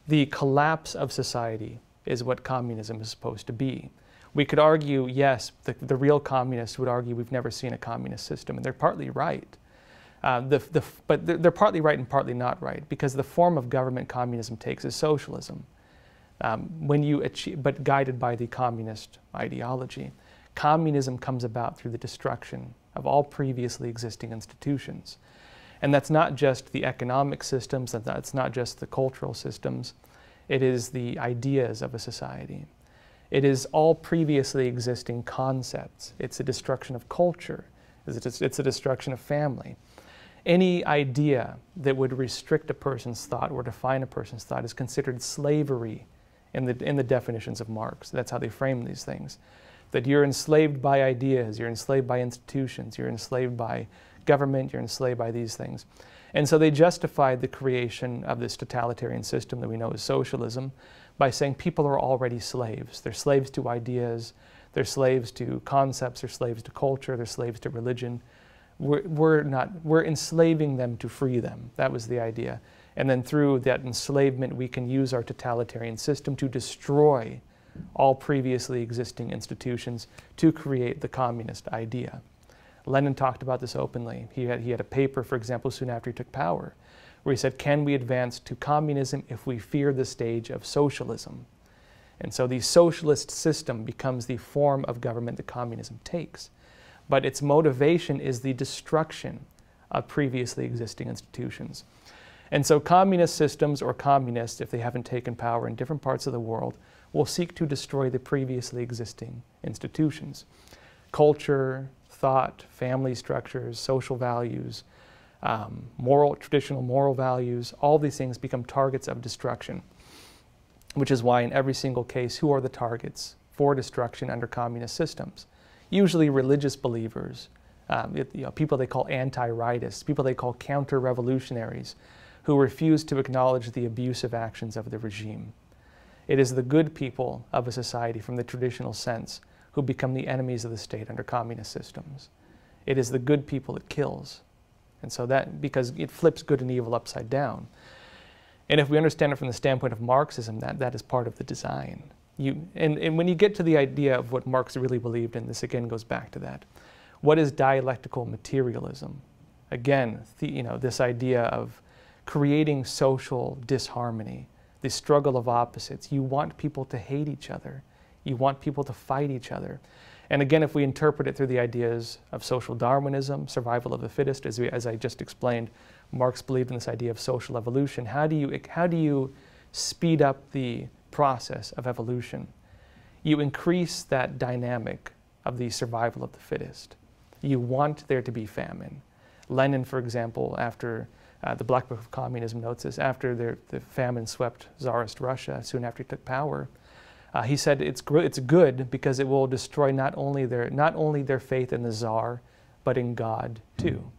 the collapse of society is what communism is supposed to be. We could argue, yes, the real communists would argue we've never seen a communist system, and they're partly right. But they're partly right and partly not right, because the form of government communism takes is socialism, but guided by the communist ideology. Communism comes about through the destruction of all previously existing institutions. And that's not just the economic systems, that's not just the cultural systems, it is the ideas of a society. It is all previously existing concepts. It's a destruction of culture. It's a destruction of family. Any idea that would restrict a person's thought or define a person's thought is considered slavery in the definitions of Marx. That's how they frame these things. That you're enslaved by ideas, you're enslaved by institutions, you're enslaved by government, you're enslaved by these things. And so they justified the creation of this totalitarian system that we know as socialism by saying people are already slaves. They're slaves to ideas, they're slaves to concepts, they're slaves to culture, they're slaves to religion. We're enslaving them to free them. That was the idea. And then through that enslavement, we can use our totalitarian system to destroy all previously existing institutions to create the communist idea. Lenin talked about this openly. He had a paper, for example, soon after he took power, where he said, can we advance to communism if we fear the stage of socialism? And so the socialist system becomes the form of government that communism takes. But its motivation is the destruction of previously existing institutions. And so communist systems, or communists, if they haven't taken power in different parts of the world, will seek to destroy the previously existing institutions. Culture, thought, family structures, social values, traditional moral values, all these things become targets of destruction, which is why in every single case, who are the targets for destruction under communist systems? Usually religious believers, people they call anti-rightists, people they call counter-revolutionaries, who refuse to acknowledge the abusive actions of the regime. It is the good people of a society from the traditional sense who become the enemies of the state under communist systems. It is the good people it kills. And so because it flips good and evil upside down. And if we understand it from the standpoint of Marxism, that is part of the design. And when you get to the idea of what Marx really believed in, this again goes back to that. What is dialectical materialism? Again, this idea of creating social disharmony, the struggle of opposites. You want people to hate each other. You want people to fight each other. And again, if we interpret it through the ideas of social Darwinism, survival of the fittest, as I just explained, Marx believed in this idea of social evolution. How do you speed up the process of evolution? You increase that dynamic of the survival of the fittest. You want there to be famine. Lenin, for example, after the Black Book of Communism notes this, after the famine swept Tsarist Russia, soon after he took power, he said it's good because it will destroy not only their faith in the Tsar, but in God too.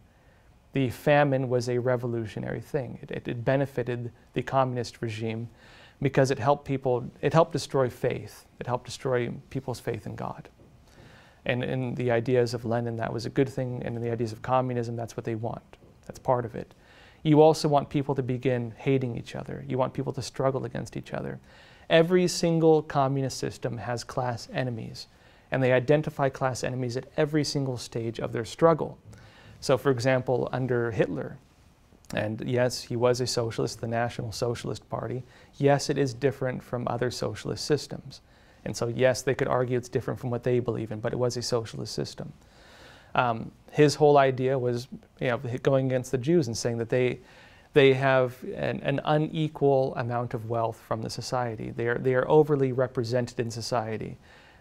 The famine was a revolutionary thing. It benefited the communist regime because it helped destroy faith. It helped destroy people's faith in God. And in the ideas of Lenin, that was a good thing, and in the ideas of communism, that's what they want. That's part of it. You also want people to begin hating each other. You want people to struggle against each other. Every single communist system has class enemies, and they identify class enemies at every single stage of their struggle. So, for example, under Hitler, and yes, he was a socialist, the National Socialist Party. Yes, it is different from other socialist systems. And so, yes, they could argue it's different from what they believe in, but it was a socialist system. His whole idea was, going against the Jews and saying that they have an unequal amount of wealth from the society. They are overly represented in society.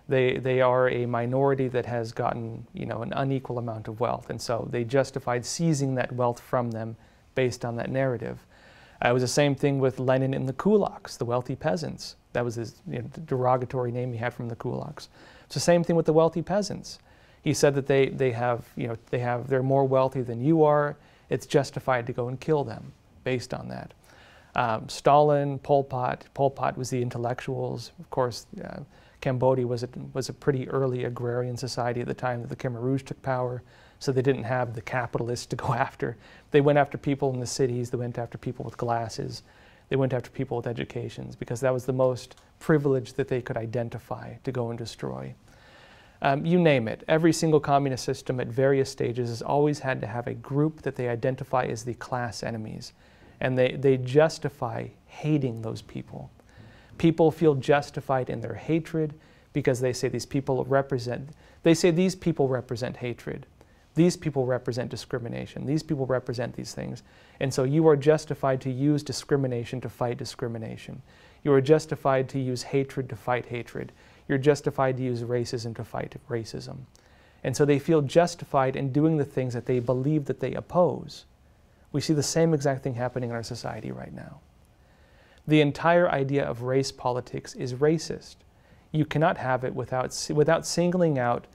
They are a minority that has gotten, an unequal amount of wealth, and so they justified seizing that wealth from them based on that narrative. It was the same thing with Lenin and the kulaks, the wealthy peasants. That was his derogatory name he had from the kulaks. It's the same thing with the wealthy peasants. He said that they're more wealthy than you are. It's justified to go and kill them based on that. Stalin, Pol Pot was the intellectuals. Of course, Cambodia was a pretty early agrarian society at the time that the Khmer Rouge took power, so they didn't have the capitalists to go after. They went after people in the cities. They went after people with glasses. They went after people with educations because that was the most privilege that they could identify to go and destroy. You name it. Every single communist system at various stages has always had to have a group that they identify as the class enemies, and they justify hating those people. People feel justified in their hatred because they say these people represent hatred. These people represent discrimination. These people represent these things. And so you are justified to use discrimination to fight discrimination. You are justified to use hatred to fight hatred. You're justified to use racism to fight racism. And so they feel justified in doing the things that they believe that they oppose. We see the same exact thing happening in our society right now. The entire idea of race politics is racist. You cannot have it without singling out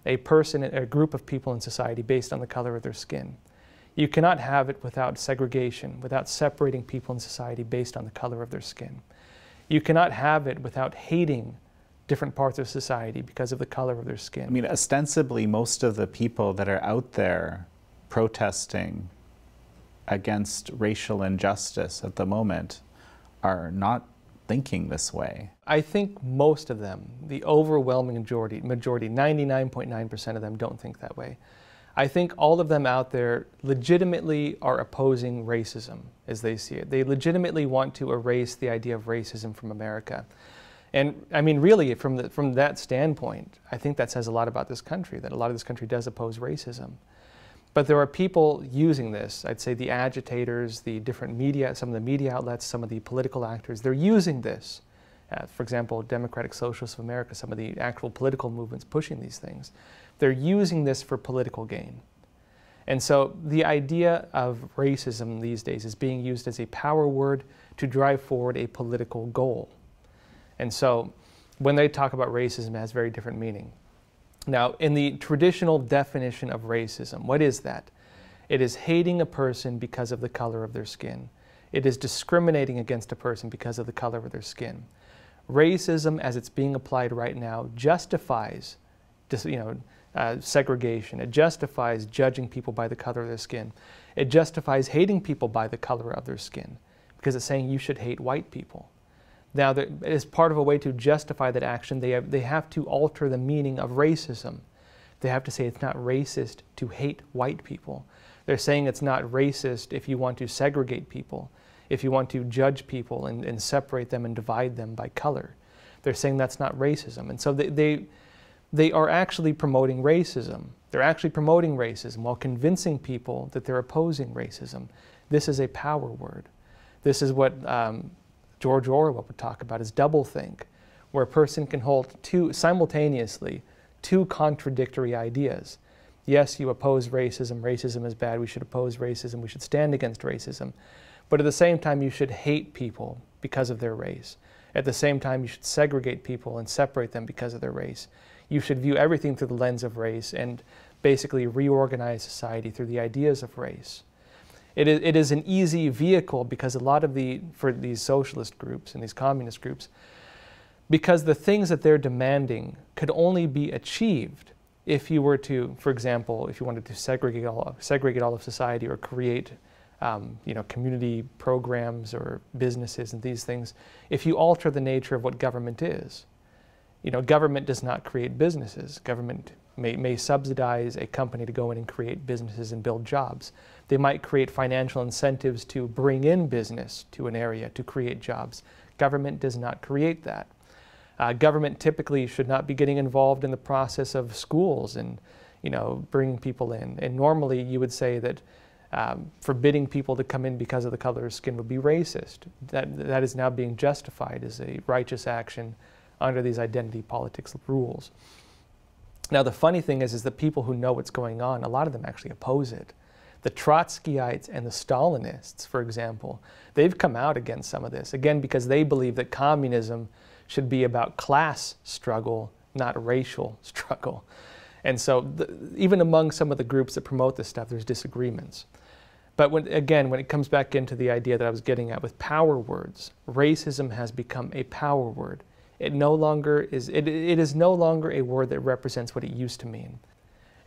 a person, a group of people in society based on the color of their skin. You cannot have it without segregation, without separating people in society based on the color of their skin. You cannot have it without hating different parts of society because of the color of their skin. I mean, ostensibly, most of the people that are out there protesting against racial injustice at the moment are not thinking this way. I think most of them, the overwhelming majority, 99.9% of them don't think that way. I think all of them out there legitimately are opposing racism as they see it. They legitimately want to erase the idea of racism from America. And I mean, really, from that standpoint, I think that says a lot about this country, that a lot of this country does oppose racism. But there are people using this, I'd say the agitators, the different media, some of the media outlets, some of the political actors, they're using this. For example, Democratic Socialists of America, some of the actual political movements pushing these things. They're using this for political gain. And so the idea of racism these days is being used as a power word to drive forward a political goal. And so when they talk about racism, it has very different meaning. Now, in the traditional definition of racism, what is that? It is hating a person because of the color of their skin. It is discriminating against a person because of the color of their skin. Racism, as it's being applied right now, justifies segregation. It justifies judging people by the color of their skin. It justifies hating people by the color of their skin because it's saying you should hate white people. Now, as part of a way to justify that action, they have to alter the meaning of racism. They have to say it's not racist to hate white people. They're saying it's not racist if you want to segregate people, if you want to judge people and separate them and divide them by color. They're saying that's not racism. And so they are actually promoting racism. They're actually promoting racism while convincing people that they're opposing racism. This is a power word. This is what George Orwell would talk about as doublethink, where a person can hold simultaneously two contradictory ideas. Yes, you oppose racism. Racism is bad. We should oppose racism. We should stand against racism. But at the same time, you should hate people because of their race. At the same time, you should segregate people and separate them because of their race. You should view everything through the lens of race and basically reorganize society through the ideas of race. It is an easy vehicle because a lot of for these socialist groups and these communist groups, because the things that they're demanding could only be achieved if you were to, for example, if you wanted to segregate all of society or create community programs or businesses and these things, if you alter the nature of what government is. Government does not create businesses. Government may subsidize a company to go in and create businesses and build jobs. They might create financial incentives to bring in business to an area to create jobs. Government does not create that. Government typically should not be getting involved in the process of schools and, bringing people in. And normally you would say that forbidding people to come in because of the color of skin would be racist. That is now being justified as a righteous action under these identity politics rules. Now the funny thing is that people who know what's going on, a lot of them actually oppose it. The Trotskyites and the Stalinists, for example, they've come out against some of this, again because they believe that communism should be about class struggle, not racial struggle. And so even among some of the groups that promote this stuff, there's disagreements. But when it comes back into the idea that I was getting at with power words, racism has become a power word. It is no longer a word that represents what it used to mean.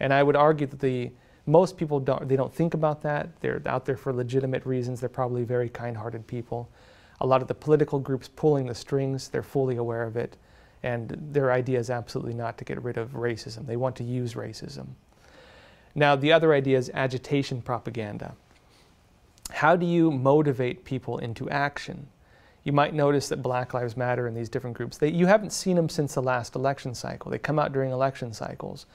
And I would argue that most people don't think about that. They're out there for legitimate reasons. They're probably very kind-hearted people. A lot of the political groups pulling the strings, they're fully aware of it. And their idea is absolutely not to get rid of racism. They want to use racism. Now, the other idea is agitation propaganda. How do you motivate people into action? You might notice that Black Lives Matter and these different groups, you haven't seen them since the last election cycle. They come out during election cycles.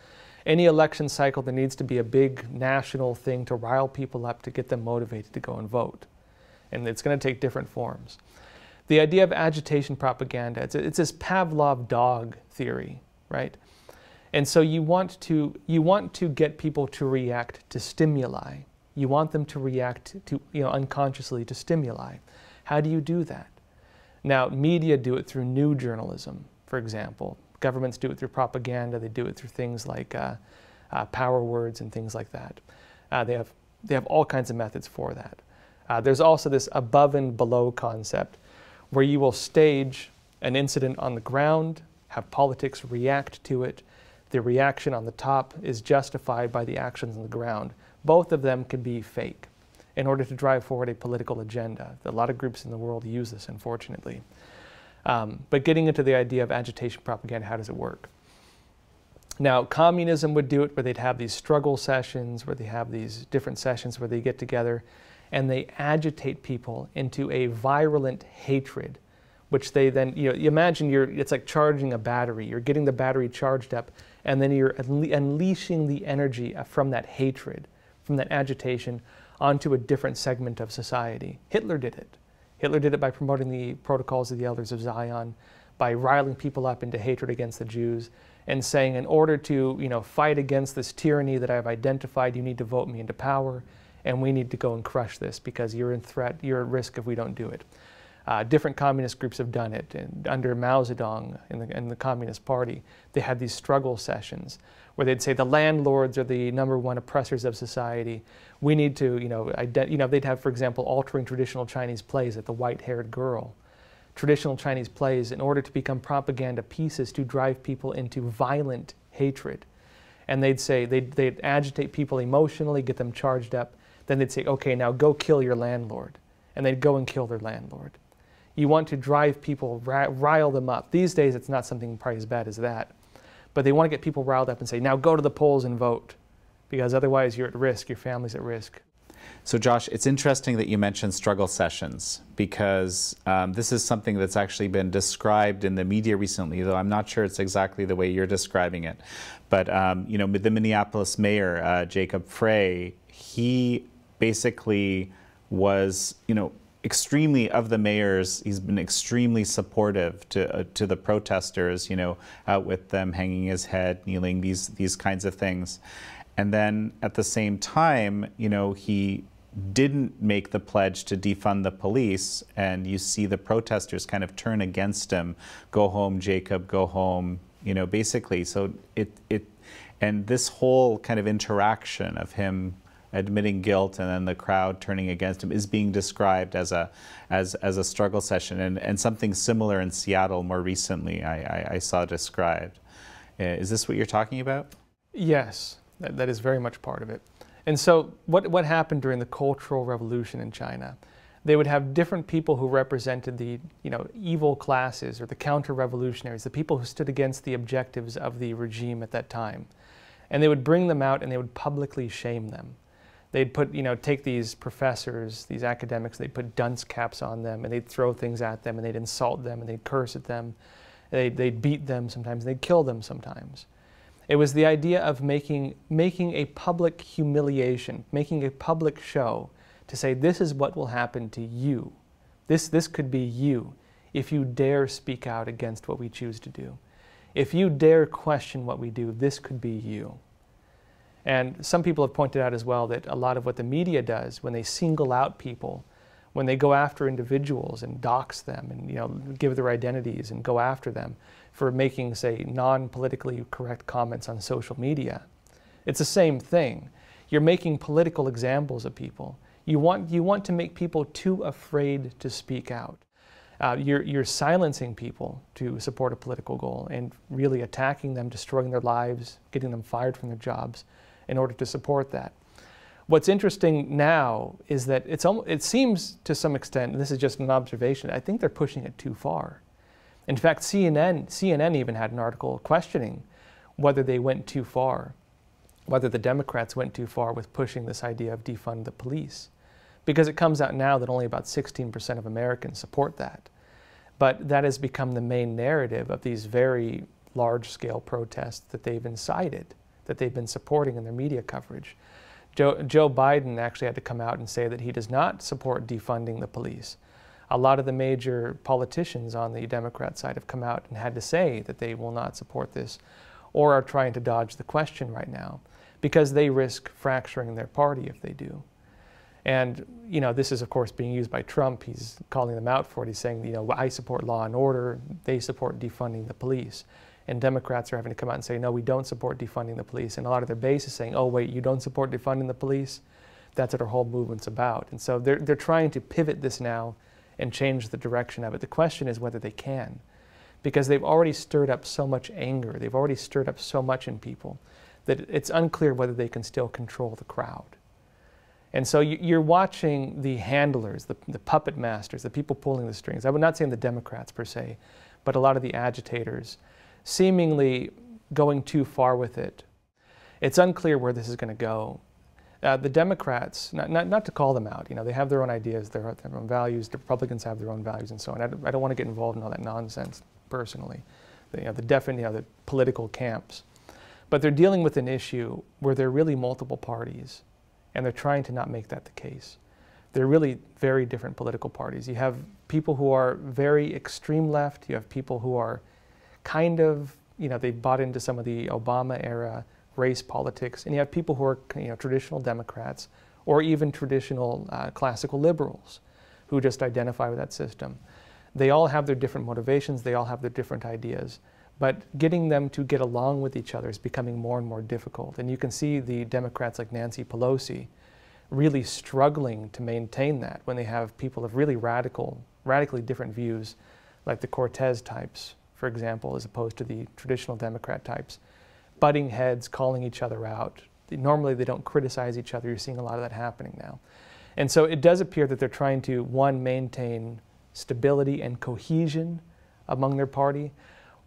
Any election cycle, there needs to be a big national thing to rile people up to get them motivated to go and vote. And it's going to take different forms. The idea of agitation propaganda, it's this Pavlov dog theory, right? And so you want to get people to react to stimuli. You want them to react to, unconsciously to stimuli. How do you do that? Now, media do it through new journalism, for example. Governments do it through propaganda. They do it through things like power words and things like that. They have all kinds of methods for that. There's also this above and below concept where you will stage an incident on the ground, have politics react to it. The reaction on the top is justified by the actions on the ground. Both of them can be fake in order to drive forward a political agenda. A lot of groups in the world use this, unfortunately. But getting into the idea of agitation propaganda, how does it work? Now, communism would do it where they'd have these struggle sessions, where they have these different sessions where they get together and they agitate people into a virulent hatred, which they then, you imagine it's like charging a battery. You're getting the battery charged up, and then you're unleashing the energy from that hatred, from that agitation, onto a different segment of society. Hitler did it. Hitler did it by promoting the protocols of the Elders of Zion, by riling people up into hatred against the Jews, and saying, in order to fight against this tyranny that I've identified, you need to vote me into power, and we need to go and crush this because you're at risk if we don't do it. Different communist groups have done it. And under Mao Zedong in the Communist Party, they had these struggle sessions where they'd say the landlords are the #1 oppressors of society. We need to, they'd have, for example, altering traditional Chinese plays like The White-Haired Girl. Traditional Chinese plays in order to become propaganda pieces to drive people into violent hatred. And they'd agitate people emotionally, get them charged up. Then they'd say, okay, now go kill your landlord. And they'd go and kill their landlord. You want to drive people, rile them up. These days, it's not something probably as bad as that. But they want to get people riled up and say, now go to the polls and vote. Because otherwise, you're at risk, your family's at risk. So Josh, it's interesting that you mentioned struggle sessions because this is something that's actually been described in the media recently, though I'm not sure it's exactly the way you're describing it. But the Minneapolis mayor, Jacob Frey, he basically was, extremely, of the mayors, he's been extremely supportive to the protesters, out with them, hanging his head, kneeling, these kinds of things. And then at the same time, he didn't make the pledge to defund the police, and you see the protesters kind of turn against him. Go home, Jacob, go home, basically. So and this whole kind of interaction of him admitting guilt and then the crowd turning against him is being described as a struggle session, and something similar in Seattle more recently I saw described. Is this what you're talking about? Yes, that is very much part of it. And so what happened during the Cultural Revolution in China? They would have different people who represented the evil classes or the counter-revolutionaries, the people who stood against the objectives of the regime at that time. And they would bring them out and they would publicly shame them. They'd put, take these professors, these academics, they'd put dunce caps on them and they'd throw things at them and they'd insult them and they'd curse at them. They'd beat them sometimes, they'd kill them sometimes. It was the idea of making a public humiliation, making a public show to say, this is what will happen to you. This could be you if you dare speak out against what we choose to do. If you dare question what we do, this could be you. And some people have pointed out as well that a lot of what the media does when they single out people, when they go after individuals and dox them and give their identities and go after them for making, say, non-politically correct comments on social media, it's the same thing. You're making political examples of people. You want to make people too afraid to speak out. You're silencing people to support a political goal and really attacking them, destroying their lives, getting them fired from their jobs in order to support that. What's interesting now is that it seems to some extent, and this is just an observation, I think they're pushing it too far. In fact, CNN even had an article questioning whether they went too far, whether the Democrats went too far with pushing this idea of defund the police. Because it comes out now that only about 16% of Americans support that. But that has become the main narrative of these very large-scale protests that they've incited, that they've been supporting in their media coverage. Joe Biden actually had to come out and say that he does not support defunding the police. A lot of the major politicians on the Democrat side have come out and had to say that they will not support this or are trying to dodge the question right now because they risk fracturing their party if they do. And, this is, of course, being used by Trump. He's calling them out for it. He's saying, I support law and order. They support defunding the police. And Democrats are having to come out and say, no, we don't support defunding the police. And a lot of their base is saying, oh, wait, you don't support defunding the police? That's what our whole movement's about. And so they're trying to pivot this now and change the direction of it. The question is whether they can, because they've already stirred up so much anger. They've already stirred up so much in people that it's unclear whether they can still control the crowd. And so you're watching the handlers, the puppet masters, the people pulling the strings. I would not say the Democrats per se, but a lot of the agitators seemingly going too far with it. It's unclear where this is going to go. The Democrats, not to call them out, they have their own ideas, their own values. The Republicans have their own values and so on. I don't want to get involved in all that nonsense personally, the political camps. But they're dealing with an issue where there are really multiple parties, and they're trying to not make that the case. They're really very different political parties. You have people who are very extreme left. You have people who are kind of, they bought into some of the Obama era race politics. And you have people who are, traditional Democrats or even traditional classical liberals who just identify with that system. They all have their different motivations. They all have their different ideas. But getting them to get along with each other is becoming more and more difficult. And you can see the Democrats like Nancy Pelosi really struggling to maintain that when they have people of really radically different views, like the Cortez types, for example, as opposed to the traditional Democrat types, butting heads, calling each other out. Normally they don't criticize each other. You're seeing a lot of that happening now. And so it does appear that they're trying to, one, maintain stability and cohesion among their party,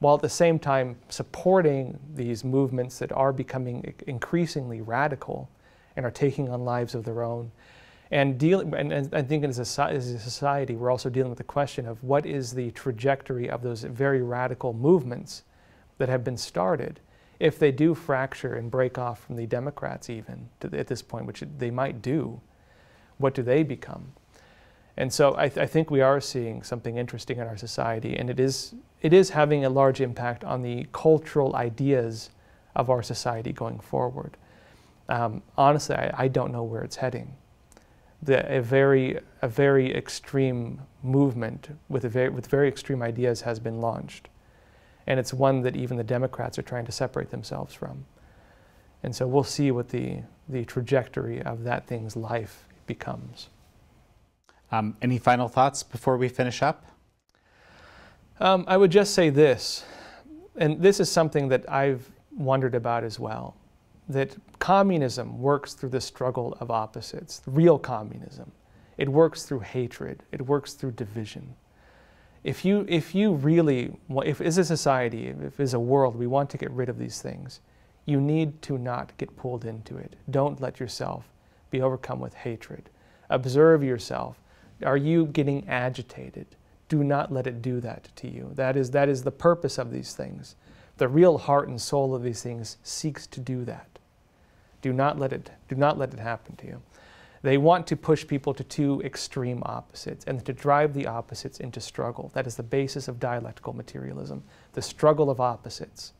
while at the same time supporting these movements that are becoming increasingly radical and are taking on lives of their own. And I think as a society, we're also dealing with the question of what is the trajectory of those very radical movements that have been started. If they do fracture and break off from the Democrats even at this point, which they might do, what do they become? And so I think we are seeing something interesting in our society, and it is having a large impact on the cultural ideas of our society going forward. Honestly, I don't know where it's heading. A very extreme movement with very extreme ideas has been launched. And it's one that even the Democrats are trying to separate themselves from. And so we'll see what the trajectory of that thing's life becomes. Any final thoughts before we finish up? I would just say this, and this is something that I've wondered about as well, that communism works through the struggle of opposites, real communism. It works through hatred. It works through division. If as a society, if as a world, we want to get rid of these things, you need to not get pulled into it. Don't let yourself be overcome with hatred. Observe yourself. Are you getting agitated? Do not let it do that to you. That is the purpose of these things. The real heart and soul of these things seeks to do that. Do not let it happen to you. They want to push people to two extreme opposites and to drive the opposites into struggle. That is the basis of dialectical materialism, the struggle of opposites.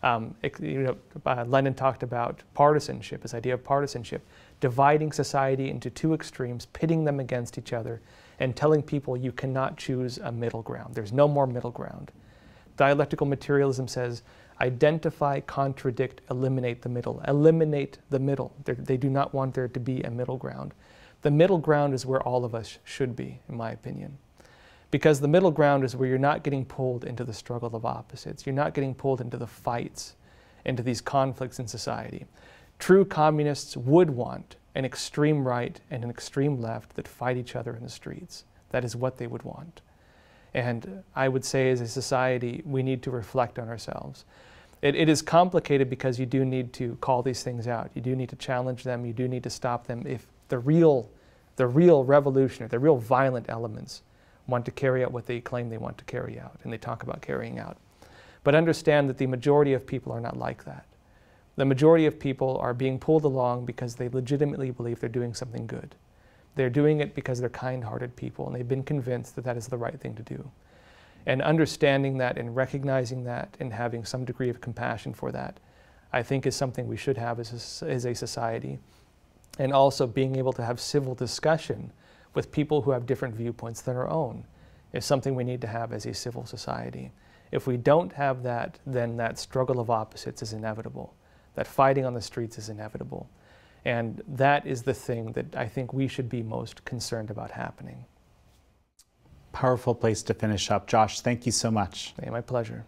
Lenin talked about partisanship, this idea of partisanship, dividing society into two extremes, pitting them against each other, and telling people you cannot choose a middle ground. There's no more middle ground. Dialectical materialism says, identify, contradict, eliminate the middle. Eliminate the middle. They do not want there to be a middle ground. The middle ground is where all of us should be, in my opinion. Because the middle ground is where you're not getting pulled into the struggle of opposites. You're not getting pulled into the fights, into these conflicts in society. True communists would want an extreme right and an extreme left that fight each other in the streets. That is what they would want. And I would say as a society, we need to reflect on ourselves. It is complicated because you do need to call these things out. You do need to challenge them. You do need to stop them if the real revolution, or the real violent elements want to carry out what they claim they want to carry out, and they talk about carrying out. But understand that the majority of people are not like that. The majority of people are being pulled along because they legitimately believe they're doing something good. They're doing it because they're kind-hearted people, and they've been convinced that that is the right thing to do. And understanding that and recognizing that and having some degree of compassion for that, I think is something we should have as a society. And also being able to have civil discussion with people who have different viewpoints than our own is something we need to have as a civil society. If we don't have that, then that struggle of opposites is inevitable. That fighting on the streets is inevitable. And that is the thing that I think we should be most concerned about happening. Powerful place to finish up. Josh, thank you so much. My pleasure.